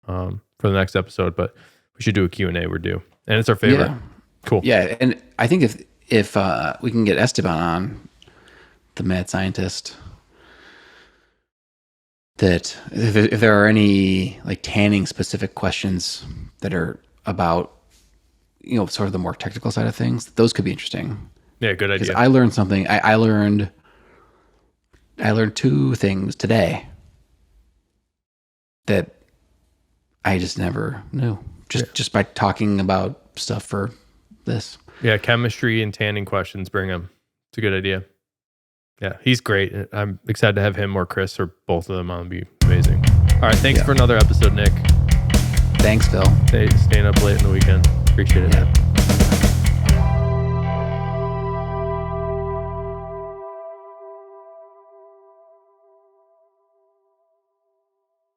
for the next episode. But we should do a Q&A. We're due, and it's our favorite. Yeah. Cool. Yeah, and I think if we can get Esteban on, the mad scientist, that if there are any like tanning specific questions that are about, sort of the more technical side of things, those could be interesting. Yeah, good idea. I learned something. I learned two things today that I just never knew. Just by talking about stuff for this. Yeah, chemistry and tanning questions, bring him. It's a good idea. Yeah, he's great. I'm excited to have him or Chris or both of them on. It'd be amazing. All right, thanks for another episode, Nick. Thanks, Phil. Staying up late in the weekend. Appreciate it. Yeah.